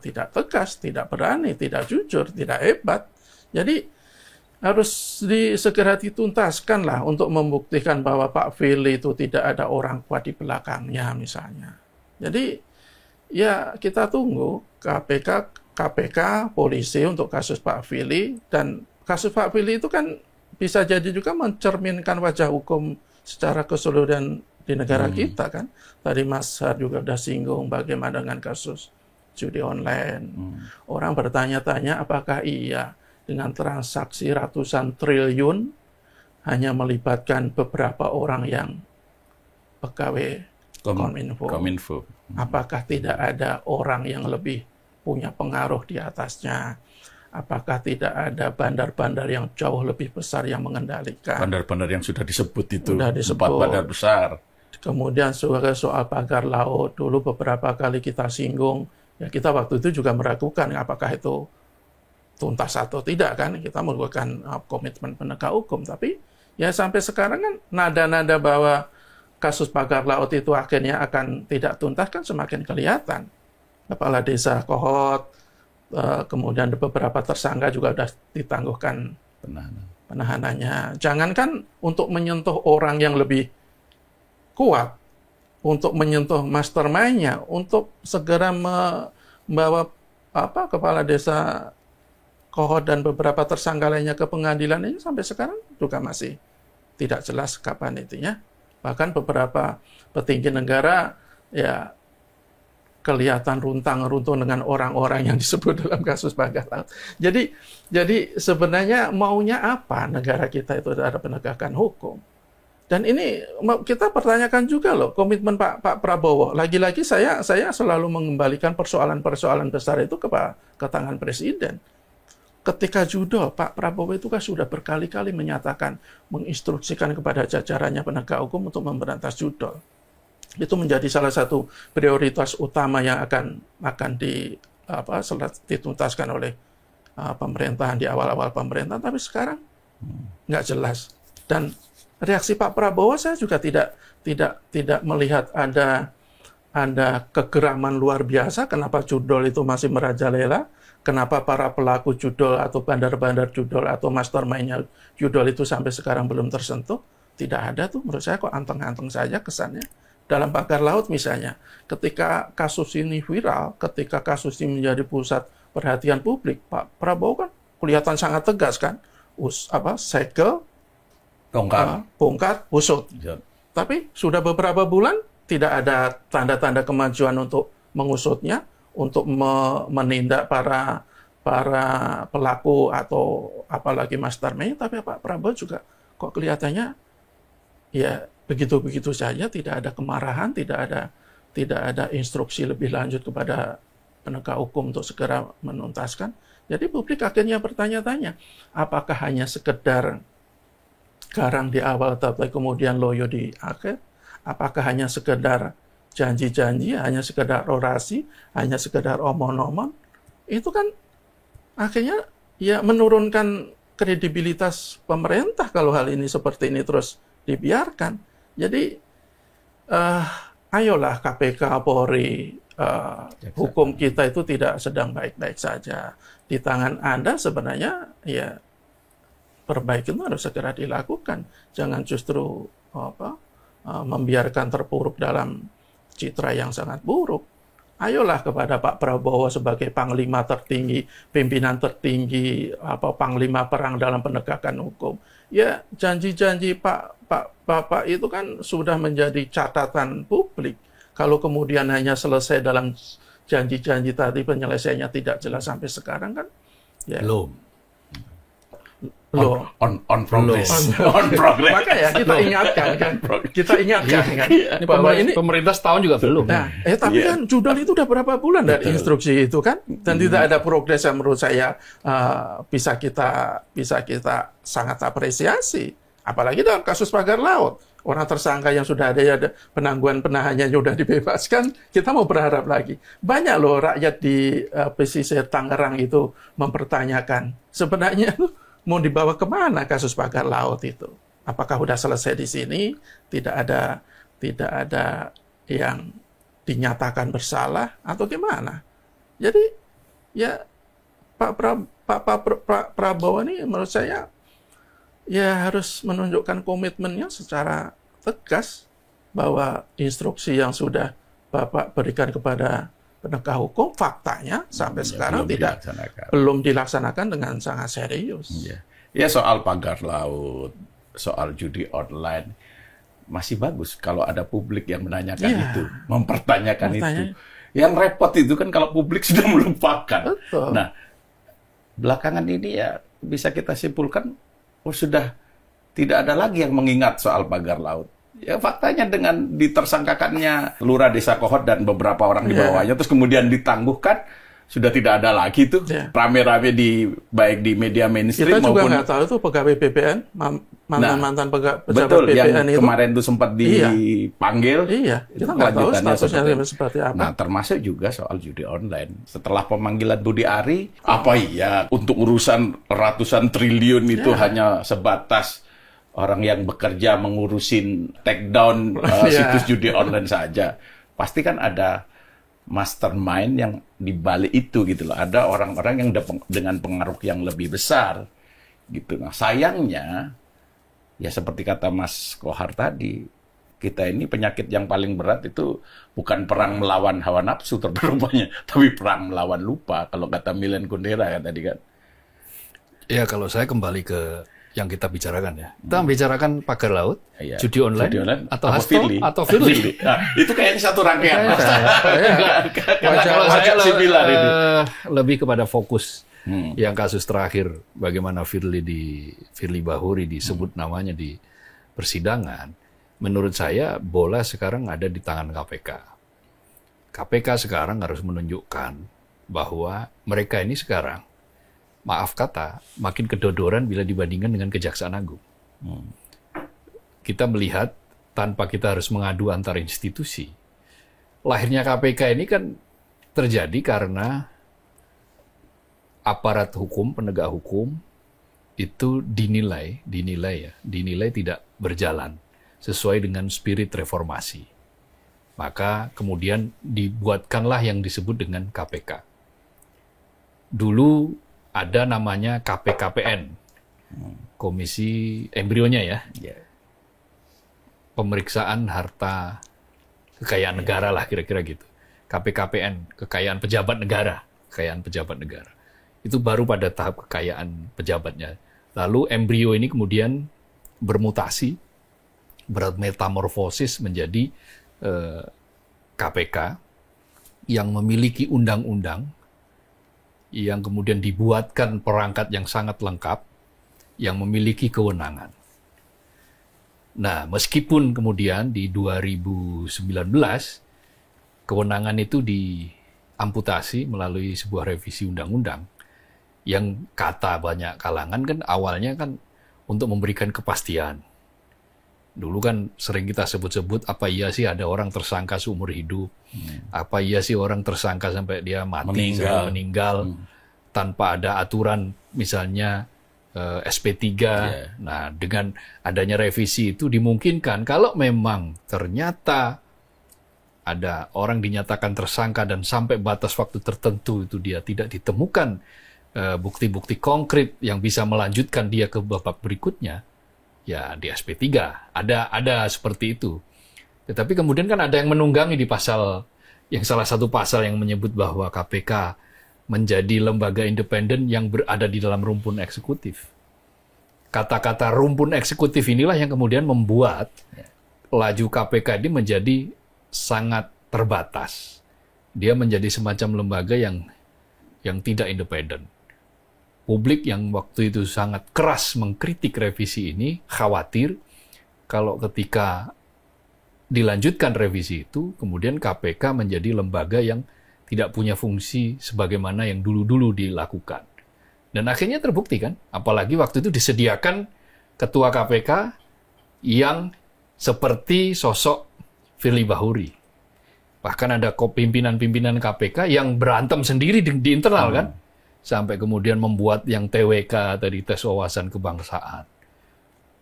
tidak tegas, tidak berani, tidak jujur, tidak hebat. Jadi harus segera dituntaskan lah untuk membuktikan bahwa Pak Firly itu tidak ada orang kuat di belakangnya misalnya. Jadi ya kita tunggu KPK, polisi untuk kasus Pak Firly, dan kasus Pak Firly itu kan bisa jadi juga mencerminkan wajah hukum secara keseluruhan di negara kita kan. Tadi Mas Har juga sudah singgung bagaimana dengan kasus judi online. Orang bertanya-tanya apakah iya dengan transaksi ratusan triliun hanya melibatkan beberapa orang yang pegawai Kominfo. Apakah tidak ada orang yang lebih punya pengaruh di atasnya? Apakah tidak ada bandar-bandar yang jauh lebih besar yang mengendalikan? Bandar-bandar yang sudah disebut itu, sudah disebut. 4 bandar besar. Kemudian soal pagar laut, dulu beberapa kali kita singgung, ya kita waktu itu juga meragukan apakah itu tuntas atau tidak kan, kita melakukan komitmen penegak hukum, tapi ya sampai sekarang kan nada-nada bahwa kasus pagar laut itu akhirnya akan tidak tuntas kan semakin kelihatan. Kepala Desa Kohot, kemudian beberapa tersangka juga sudah ditangguhkan penahanannya. Jangankan untuk menyentuh orang yang lebih kuat, untuk menyentuh mastermind-nya, untuk segera membawa kepala desa Kohot dan beberapa tersangka lainnya ke pengadilan ini sampai sekarang juga masih tidak jelas kapan itunya. Bahkan beberapa petinggi negara ya kelihatan runtang-runtung dengan orang-orang yang disebut dalam kasus pagar laut. Jadi sebenarnya maunya apa negara kita itu ada penegakan hukum. Dan ini kita pertanyakan juga loh komitmen Pak Prabowo. Lagi-lagi saya selalu mengembalikan persoalan-persoalan besar itu ke tangan Presiden. Ketika judul, Pak Prabowo itu kan sudah berkali-kali menyatakan, menginstruksikan kepada jajarannya penegak hukum untuk memberantas judul. Itu menjadi salah satu prioritas utama yang akan dituntaskan oleh pemerintahan di awal-awal pemerintahan. Tapi sekarang nggak jelas. Dan reaksi Pak Prabowo saya juga tidak melihat ada kegeraman luar biasa. Kenapa judul itu masih merajalela? Kenapa para pelaku judul atau bandar-bandar judul atau mastermind-nya judul itu sampai sekarang belum tersentuh? Tidak ada tuh, menurut saya kok anteng-anteng saja kesannya. Dalam pagar laut misalnya, ketika kasus ini viral, ketika kasus ini menjadi pusat perhatian publik, Pak Prabowo kan kelihatan sangat tegas kan, segel, bongkar, usut. Ya. Tapi sudah beberapa bulan tidak ada tanda-tanda kemajuan untuk mengusutnya, untuk menindak para pelaku atau apalagi mastermind, tapi Pak Prabowo juga kok kelihatannya ya begitu-begitu saja, tidak ada kemarahan, tidak ada instruksi lebih lanjut kepada penegak hukum untuk segera menuntaskan. Jadi publik akhirnya bertanya-tanya, apakah hanya sekedar garang di awal tapi kemudian loyo di akhir? Apakah hanya sekedar janji-janji, hanya sekedar orasi, hanya sekedar omong-omong? Itu kan akhirnya ya menurunkan kredibilitas pemerintah kalau hal ini seperti ini terus dibiarkan. Jadi ayolah KPK, Polri, hukum kita itu tidak sedang baik-baik saja. Di tangan Anda sebenarnya ya perbaikan itu harus segera dilakukan. Jangan justru membiarkan terpuruk dalam citra yang sangat buruk. Ayolah kepada Pak Prabowo sebagai panglima tertinggi, pimpinan tertinggi, panglima perang dalam penegakan hukum. Ya, janji-janji Bapak itu kan sudah menjadi catatan publik. Kalau kemudian hanya selesai dalam janji-janji tadi, penyelesaiannya tidak jelas sampai sekarang kan? Ya. On progress. On progress. Makanya kita ingatkan kan. Ini bahwa ini pemerintah setahun juga belum. Nah, tapi kan judul itu udah berapa bulan dari instruksi itu kan, dan tidak ada progres yang menurut saya bisa kita sangat apresiasi. Apalagi dalam kasus pagar laut, orang tersangka yang sudah ada penangguhan penahanannya sudah dibebaskan, kita mau berharap lagi. Banyak loh rakyat di pesisir Tangerang itu mempertanyakan sebenarnya mau dibawa kemana kasus pagar laut itu? Apakah sudah selesai di sini? Tidak ada yang dinyatakan bersalah atau gimana? Jadi ya Pak Prabowo ini menurut saya ya harus menunjukkan komitmennya secara tegas bahwa instruksi yang sudah Bapak berikan kepada penegak hukum, faktanya sampai sekarang belum dilaksanakan dengan sangat serius. Ya soal pagar laut, soal judi online, masih bagus kalau ada publik yang menanyakan itu, mempertanyakan itu. Yang repot itu kan kalau publik sudah melupakan. Betul. Nah, belakangan ini ya bisa kita simpulkan, sudah tidak ada lagi yang mengingat soal pagar laut. Ya faktanya dengan ditersangkakannya Lurah Desa Kohot dan beberapa orang di bawahnya, terus kemudian ditangguhkan, sudah tidak ada lagi tuh rame-rame baik di media mainstream kita juga maupun nggak tahu tuh pegawai BPN, mantan pejabat betul, BPN yang itu kemarin tuh sempat dipanggil. Kita nggak tahu statusnya seperti apa. Nah, termasuk juga soal judi online. Setelah pemanggilan Budi Ari, apa iya untuk urusan ratusan triliun itu hanya sebatas orang yang bekerja mengurusin take down situs judi online saja. Pasti kan ada mastermind yang dibalik itu gitu loh. Ada orang-orang yang dengan pengaruh yang lebih besar gitu. Nah, sayangnya ya seperti kata Mas Kohar tadi, kita ini penyakit yang paling berat itu bukan perang melawan hawa nafsu rupanya, tapi perang melawan lupa, kalau kata Milen Kundera kan tadi kan. Ya, kalau saya kembali ke yang kita bicarakan ya. Kita bicarakan pagar laut, judi online atau Hasto atau Firly. Nah, itu kayaknya satu rangkaian. Kalau saya lebih kepada fokus yang kasus terakhir, bagaimana Firly Bahuri disebut namanya di persidangan. Menurut saya bola sekarang ada di tangan KPK. KPK sekarang harus menunjukkan bahwa mereka ini sekarang, maaf kata, makin kedodoran bila dibandingkan dengan Kejaksaan Agung. Kita melihat tanpa kita harus mengadu antar institusi. Lahirnya KPK ini kan terjadi karena aparat hukum, penegak hukum itu dinilai tidak berjalan sesuai dengan spirit reformasi. Maka kemudian dibuatkanlah yang disebut dengan KPK. Dulu ada namanya KPKPN, komisi embrionya ya, pemeriksaan harta kekayaan negara lah kira-kira gitu. KPKPN, kekayaan pejabat negara, itu baru pada tahap kekayaan pejabatnya. Lalu embrio ini kemudian bermutasi, bermetamorfosis menjadi KPK yang memiliki undang-undang, yang kemudian dibuatkan perangkat yang sangat lengkap, yang memiliki kewenangan. Nah, meskipun kemudian di 2019, kewenangan itu diamputasi melalui sebuah revisi undang-undang, yang kata banyak kalangan kan awalnya kan untuk memberikan kepastian. Dulu kan sering kita sebut-sebut, apa iya sih ada orang tersangka seumur hidup? Apa iya sih orang tersangka sampai dia mati, meninggal tanpa ada aturan misalnya SP3. Nah, dengan adanya revisi itu dimungkinkan kalau memang ternyata ada orang dinyatakan tersangka dan sampai batas waktu tertentu itu dia tidak ditemukan bukti-bukti konkret yang bisa melanjutkan dia ke babak berikutnya, ya di SP3 ada seperti itu. Tetapi kemudian kan ada yang menunggangi di pasal, yang salah satu pasal yang menyebut bahwa KPK menjadi lembaga independen yang berada di dalam rumpun eksekutif. Kata-kata rumpun eksekutif inilah yang kemudian membuat laju KPK ini menjadi sangat terbatas. Dia menjadi semacam lembaga yang tidak independen. Publik yang waktu itu sangat keras mengkritik revisi ini khawatir kalau ketika dilanjutkan revisi itu, kemudian KPK menjadi lembaga yang tidak punya fungsi sebagaimana yang dulu-dulu dilakukan. Dan akhirnya terbukti kan, apalagi waktu itu disediakan ketua KPK yang seperti sosok Firly Bahuri. Bahkan ada pimpinan-pimpinan KPK yang berantem sendiri di internal kan, sampai kemudian membuat yang TWK tadi, tes wawasan kebangsaan.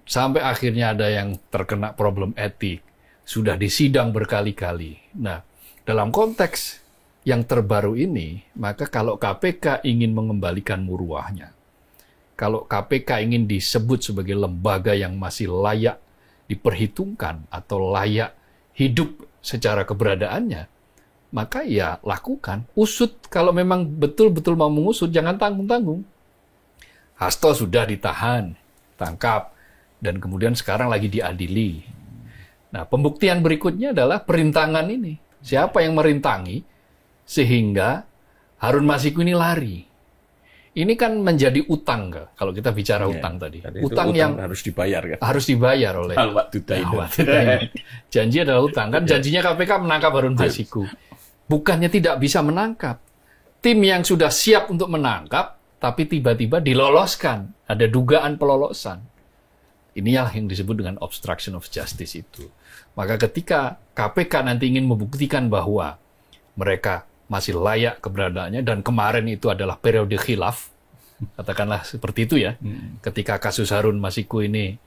Sampai akhirnya ada yang terkena problem etik, sudah disidang berkali-kali. Nah, dalam konteks yang terbaru ini, maka kalau KPK ingin mengembalikan muruahnya, kalau KPK ingin disebut sebagai lembaga yang masih layak diperhitungkan atau layak hidup secara keberadaannya, maka ya lakukan. Usut, kalau memang betul-betul mau mengusut, jangan tanggung-tanggung. Hasto sudah ditahan, tangkap, dan kemudian sekarang lagi diadili. Nah, pembuktian berikutnya adalah perintangan ini. Siapa yang merintangi sehingga Harun Masiku ini lari? Ini kan menjadi utang, kalau kita bicara utang tadi. Utang yang harus dibayar, kan? Harus dibayar oleh janji adalah utang. Kan janjinya KPK menangkap Harun Masiku. Bukannya tidak bisa menangkap. Tim yang sudah siap untuk menangkap, tapi tiba-tiba diloloskan. Ada dugaan pelolosan. Inilah yang disebut dengan obstruction of justice itu. Maka ketika KPK nanti ingin membuktikan bahwa mereka masih layak keberadaannya, dan kemarin itu adalah periode khilaf, katakanlah seperti itu ya, ketika kasus Harun Masiku ini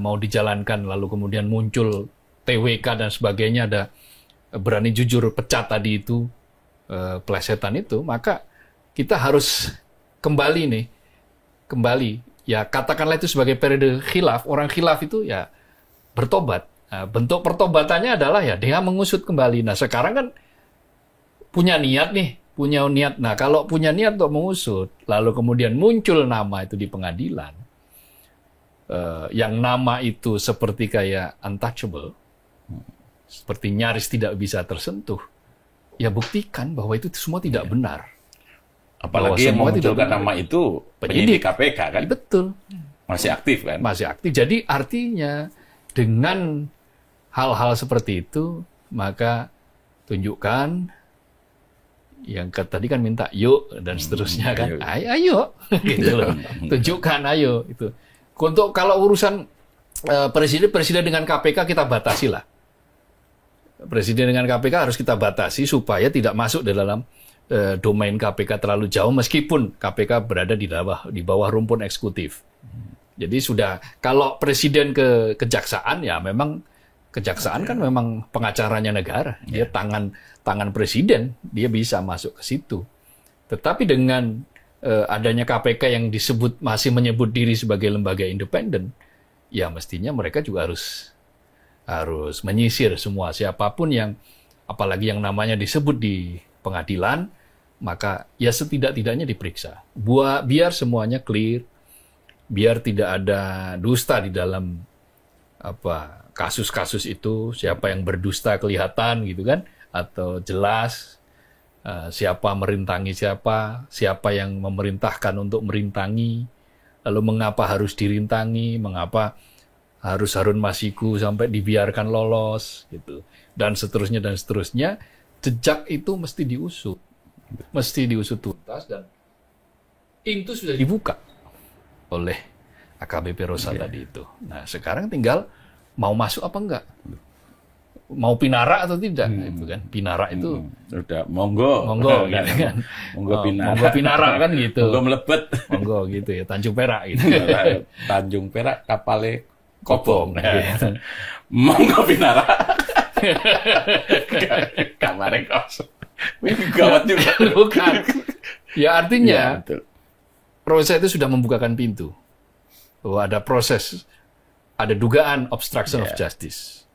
mau dijalankan, lalu kemudian muncul TWK dan sebagainya, ada berani jujur pecat tadi itu, plesetan itu, maka kita harus kembali, ya katakanlah itu sebagai periode khilaf, orang khilaf itu ya bertobat. Nah, bentuk pertobatannya adalah ya dia mengusut kembali. Nah sekarang kan punya niat. Nah, kalau punya niat untuk mengusut, lalu kemudian muncul nama itu di pengadilan, yang nama itu seperti kayak untouchable, seperti nyaris tidak bisa tersentuh, ya buktikan bahwa itu semua tidak benar. Apalagi yang memunculkan nama itu penyidik KPK, kan? Betul. Masih aktif, kan? Masih aktif. Jadi artinya dengan hal-hal seperti itu, maka tunjukkan. Yang tadi kan minta yuk dan seterusnya kan, ayo gitu loh, tunjukkan ayo itu. Untuk kalau urusan presiden dengan KPK kita batasi lah. Presiden dengan KPK harus kita batasi supaya tidak masuk dalam domain KPK terlalu jauh, meskipun KPK berada di bawah rumpun eksekutif. Jadi sudah, kalau presiden ke kejaksaan ya memang kejaksaan kan memang pengacaranya negara, dia tangan presiden, dia bisa masuk ke situ. Tetapi dengan adanya KPK yang masih menyebut diri sebagai lembaga independen, ya mestinya mereka juga harus menyisir semua siapapun yang, apalagi yang namanya disebut di pengadilan, maka ya setidak-tidaknya diperiksa. Biar semuanya clear, biar tidak ada dusta di dalam kasus-kasus itu, siapa yang berdusta kelihatan gitu kan, atau jelas siapa merintangi siapa yang memerintahkan untuk merintangi, lalu mengapa harus dirintangi, mengapa harus Harun Masiku sampai dibiarkan lolos gitu, dan seterusnya, jejak itu mesti diusut tuntas, dan itu sudah dibuka oleh AKBP Rosa tadi itu. Nah sekarang tinggal mau masuk apa enggak, mau pinara atau tidak, itu kan. Pinara itu udah monggo gitu kan. Monggo pinara kan gitu. Monggo mlebet. Monggo gitu ya, Tanjung Perak gitu. Tanjung Perak kapale kobong. Gitu. Monggo pinara. Kamare kosong. Gawat juga. Bukan. Ya artinya ya, Rosa itu sudah membukakan pintu bahwa ada proses, ada dugaan obstruction of justice.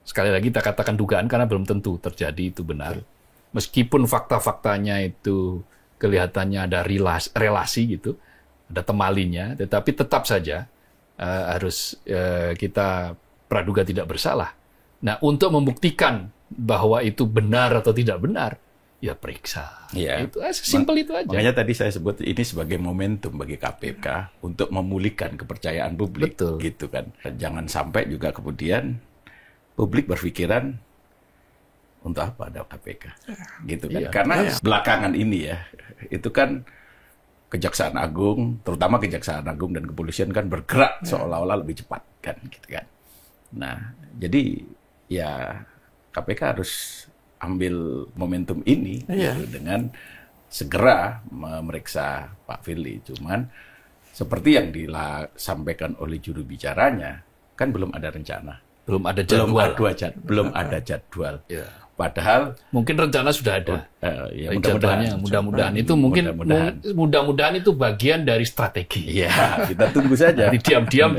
Sekali lagi kita katakan dugaan karena belum tentu terjadi itu benar. Meskipun fakta-faktanya itu kelihatannya ada relasi gitu, ada temalinya, tetapi tetap saja harus kita praduga tidak bersalah. Nah, untuk membuktikan bahwa itu benar atau tidak benar, ya periksa. Ya. Itu simpel itu aja. Makanya tadi saya sebut ini sebagai momentum bagi KPK untuk memulihkan kepercayaan publik. Betul. Gitu kan. Dan jangan sampai juga kemudian publik berpikiran untuk apa ada KPK. Gitu kan. Iya. Karena belakangan ini ya, itu kan Kejaksaan Agung, terutama Kejaksaan Agung dan Kepolisian kan bergerak seolah-olah lebih cepat kan, gitu kan. Nah, jadi ya KPK harus ambil momentum ini gitu, dengan segera memeriksa Pak Firly. Cuman seperti yang disampaikan oleh juru bicaranya, kan belum ada rencana, belum ada jadwal. belum ada jadwal. Ya. Padahal mungkin rencana sudah ada. ya Mudah-mudahan itu mungkin mudah-mudahan itu bagian dari strategi. Ya, kita tunggu saja. Diam-diam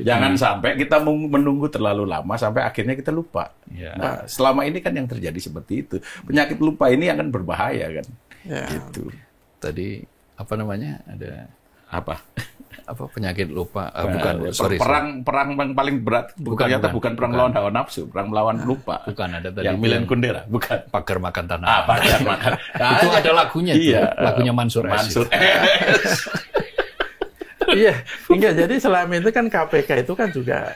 jangan sampai kita menunggu terlalu lama sampai akhirnya kita lupa. Ya. Nah, selama ini kan yang terjadi seperti itu. Penyakit lupa ini akan berbahaya kan. Ya. Gitu. Tadi apa namanya? Ada Apa penyakit lupa? Perang yang paling berat bukan perang melawan hawa nafsu, perang melawan lupa. Bukan, ada tadi yang Milen Kundera, bukan. Pagar makan tanah. Pagar makan. Itu ada lagunya, iya, lagunya Mansur S. Iya, enggak. Jadi selama itu kan KPK itu kan juga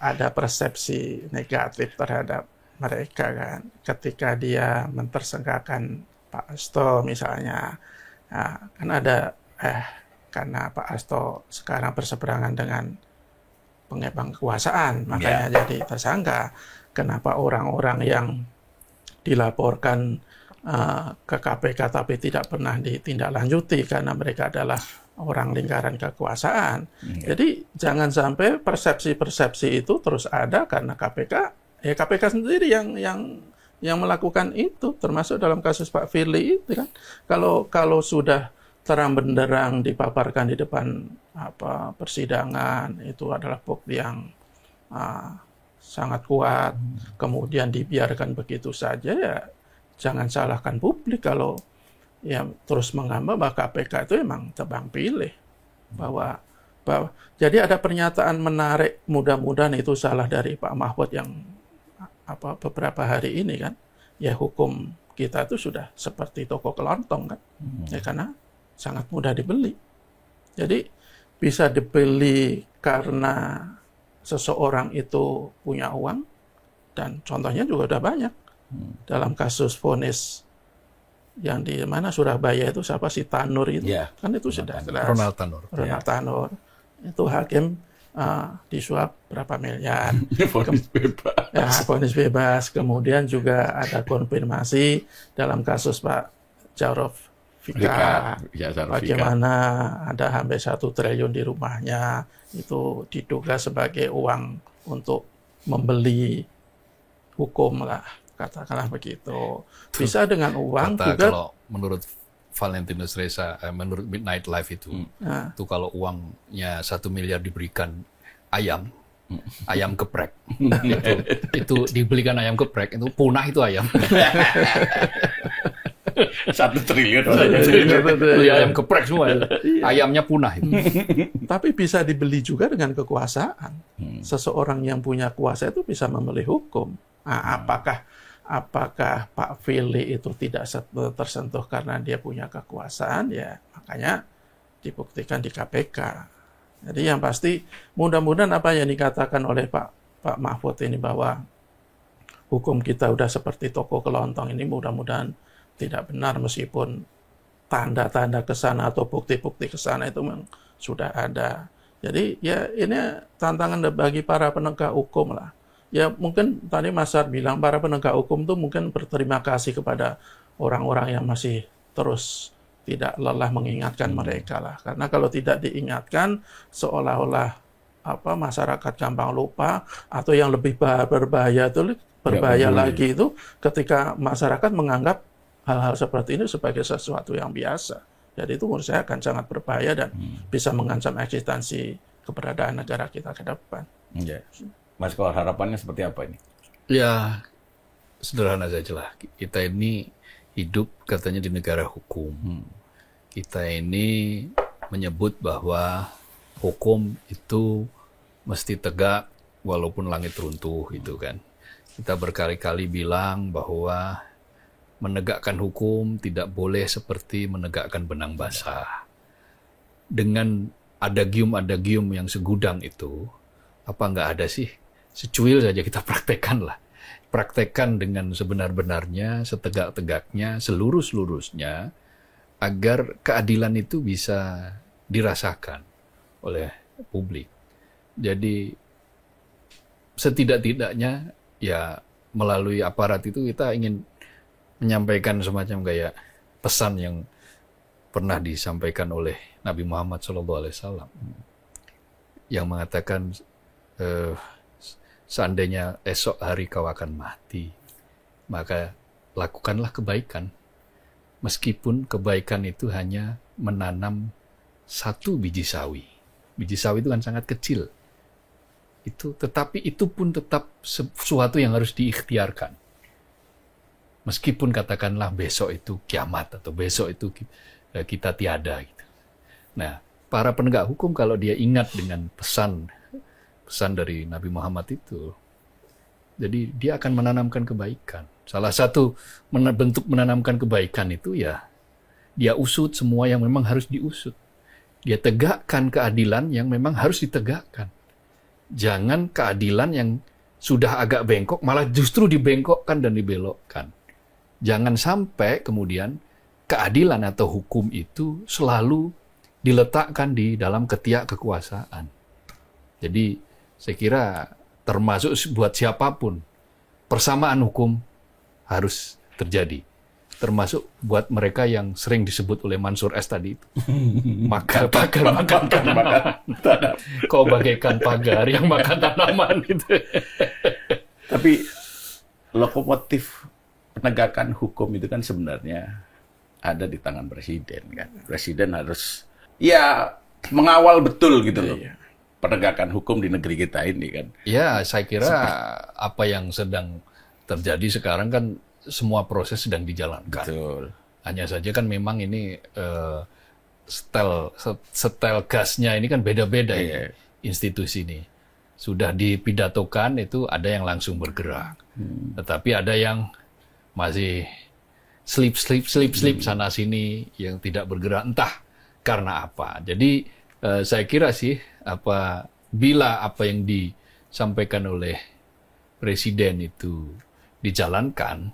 ada persepsi negatif terhadap mereka kan. Ketika dia mentersangkakan Pak Hasto misalnya, kan ada karena Pak Hasto sekarang berseberangan dengan pengembang kekuasaan, makanya jadi tersangka. Kenapa orang-orang yang dilaporkan ke KPK tapi tidak pernah ditindaklanjuti karena mereka adalah orang lingkaran kekuasaan. Jadi jangan sampai persepsi-persepsi itu terus ada karena KPK sendiri yang melakukan itu, termasuk dalam kasus Pak Firly itu kan. Kalau sudah terang benderang dipaparkan di depan persidangan, itu adalah bukti yang sangat kuat, kemudian dibiarkan begitu saja, ya jangan salahkan publik kalau ya terus menganggap bahwa KPK itu memang tebang pilih. Bahwa jadi ada pernyataan menarik, mudah-mudahan itu salah dari Pak Mahfud yang beberapa hari ini kan, ya hukum kita itu sudah seperti toko kelontong kan, ya karena sangat mudah dibeli. Jadi bisa dibeli karena seseorang itu punya uang, dan contohnya juga udah banyak. Dalam kasus vonis yang di mana Surabaya itu siapa si Tanur itu, kan itu sudah jelas. Ronald Tanur. Itu hakim disuap berapa miliar. Vonis bebas. Ya, vonis bebas. Kemudian juga ada konfirmasi dalam kasus Pak Jarod Vika, bagaimana ada hampir 1 triliun di rumahnya, itu diduga sebagai uang untuk membeli hukum lah, katakanlah begitu. Bisa dengan uang juga. Kalau menurut Valentinus Reza, menurut Midnight Live itu kalau uangnya 1 miliar diberikan ayam geprek, itu dibelikan ayam geprek, itu punah itu ayam. 1 triliun. Beli ayam geprek semua. Ayamnya punah. Tapi bisa dibeli juga dengan kekuasaan. Seseorang yang punya kuasa itu bisa membeli hukum. Apakah Pak Firly itu tidak tersentuh karena dia punya kekuasaan? Ya makanya dibuktikan di KPK. Jadi yang pasti mudah-mudahan apa yang dikatakan oleh Pak Mahfud ini bahwa hukum kita udah seperti toko kelontong ini mudah-mudahan tidak benar, meskipun tanda-tanda ke sana atau bukti-bukti ke sana itu memang sudah ada. Jadi ya ini tantangan bagi para penegak hukum lah. Ya mungkin tadi Mas Sar bilang para penegak hukum itu mungkin berterima kasih kepada orang-orang yang masih terus tidak lelah mengingatkan mereka lah. Karena kalau tidak diingatkan seolah-olah masyarakat gampang lupa, atau yang lebih berbahaya lagi itu ketika masyarakat menganggap hal-hal seperti ini sebagai sesuatu yang biasa. Jadi itu menurut saya akan sangat berbahaya dan bisa mengancam eksistensi keberadaan negara kita ke depan. Mas Kor, harapannya seperti apa ini? Ya, sederhana saja lah. Kita ini hidup katanya di negara hukum. Kita ini menyebut bahwa hukum itu mesti tegak walaupun langit runtuh gitu kan. Kita berkali-kali bilang bahwa menegakkan hukum tidak boleh seperti menegakkan benang basah. Dengan adagium-adagium yang segudang itu, apa nggak ada sih? Secuil saja kita praktekkan lah. Praktekkan dengan sebenar-benarnya, setegak-tegaknya, seluruh-seluruhnya, agar keadilan itu bisa dirasakan oleh publik. Jadi setidak-tidaknya ya melalui aparat itu kita ingin menyampaikan semacam kayak pesan yang pernah disampaikan oleh Nabi Muhammad SAW yang mengatakan seandainya esok hari kau akan mati, maka lakukanlah kebaikan. Meskipun kebaikan itu hanya menanam 1 biji sawi. Biji sawi itu kan sangat kecil. Tetapi itu pun tetap sesuatu yang harus diikhtiarkan. Meskipun katakanlah besok itu kiamat atau besok itu kita tiada gitu. Nah, para penegak hukum kalau dia ingat dengan pesan dari Nabi Muhammad itu, jadi dia akan menanamkan kebaikan. Salah satu bentuk menanamkan kebaikan itu ya dia usut semua yang memang harus diusut. Dia tegakkan keadilan yang memang harus ditegakkan. Jangan keadilan yang sudah agak bengkok malah justru dibengkokkan dan dibelokkan. Jangan sampai kemudian keadilan atau hukum itu selalu diletakkan di dalam ketiak kekuasaan. Jadi saya kira termasuk buat siapapun persamaan hukum harus terjadi. Termasuk buat mereka yang sering disebut oleh Mansur S tadi itu. Makan tanaman. Kau bagaikan pagar yang makan tanaman gitu. Tapi lokomotif penegakan hukum itu kan sebenarnya ada di tangan presiden kan. Presiden harus mengawal betul gitu loh. Penegakan hukum di negeri kita ini kan. Ya, saya kira apa yang sedang terjadi sekarang kan semua proses sedang dijalankan. Betul. Hanya saja kan memang ini setel gasnya ini kan beda-beda ya institusi ini. Sudah dipidatokan itu ada yang langsung bergerak. Tetapi ada yang masih slip sana sini yang tidak bergerak entah karena apa. Jadi saya kira sih bila apa yang disampaikan oleh presiden itu dijalankan,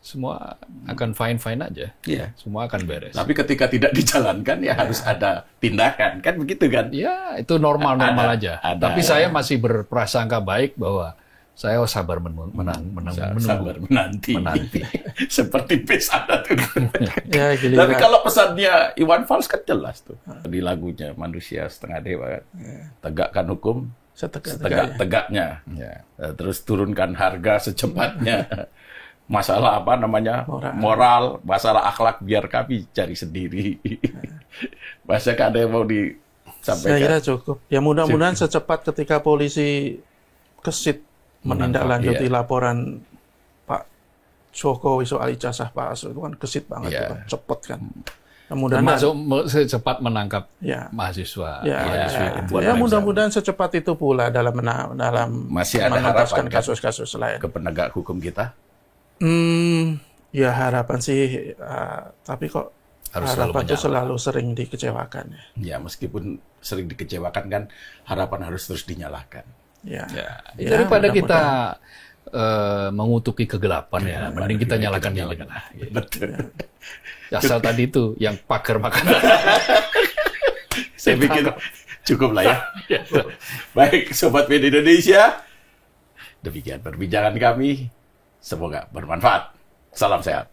semua akan fine-fine aja. Iya. Semua akan beres. Tapi ketika tidak dijalankan ya harus ada tindakan. Kan begitu kan? Ya, itu normal-normal aja. Tapi saya masih berprasangka baik bahwa saya sabar sabar menanti. Seperti peace ada tuh. Ya, giliran. Tapi kalau pesannya Iwan Fals kan jelas tuh. Di lagunya Manusia Setengah Dewa kan. Tegakkan hukum setegak-tegaknya. Ya. Terus turunkan harga secepatnya. Masalah moral, masalah akhlak biar kami cari sendiri. Masa ada yang mau disampaikan? Saya kira cukup. Ya mudah-mudahan secepat ketika polisi kesit menindaklanjuti laporan Pak Jokowi soal ijazah palsu itu kan kesit banget, itu kan cepet kan. Termasuk secepat menangkap mahasiswa. Ya mudah-mudahan secepat itu pula dalam masih ada harapan kasus-kasus lain. Ke penegak hukum kita? Ya harapan sih, tapi kok harapan itu selalu sering dikecewakan. Ya meskipun sering dikecewakan kan, harapan harus terus dinyalakan. Daripada kita mengutuki kegelapan mending kita nyalakan. Betul. Asal tadi itu yang pagar makan. Saya pikir cukup lah ya. Baik, Sobat Media Indonesia, demikian perbincangan kami. Semoga bermanfaat. Salam sehat.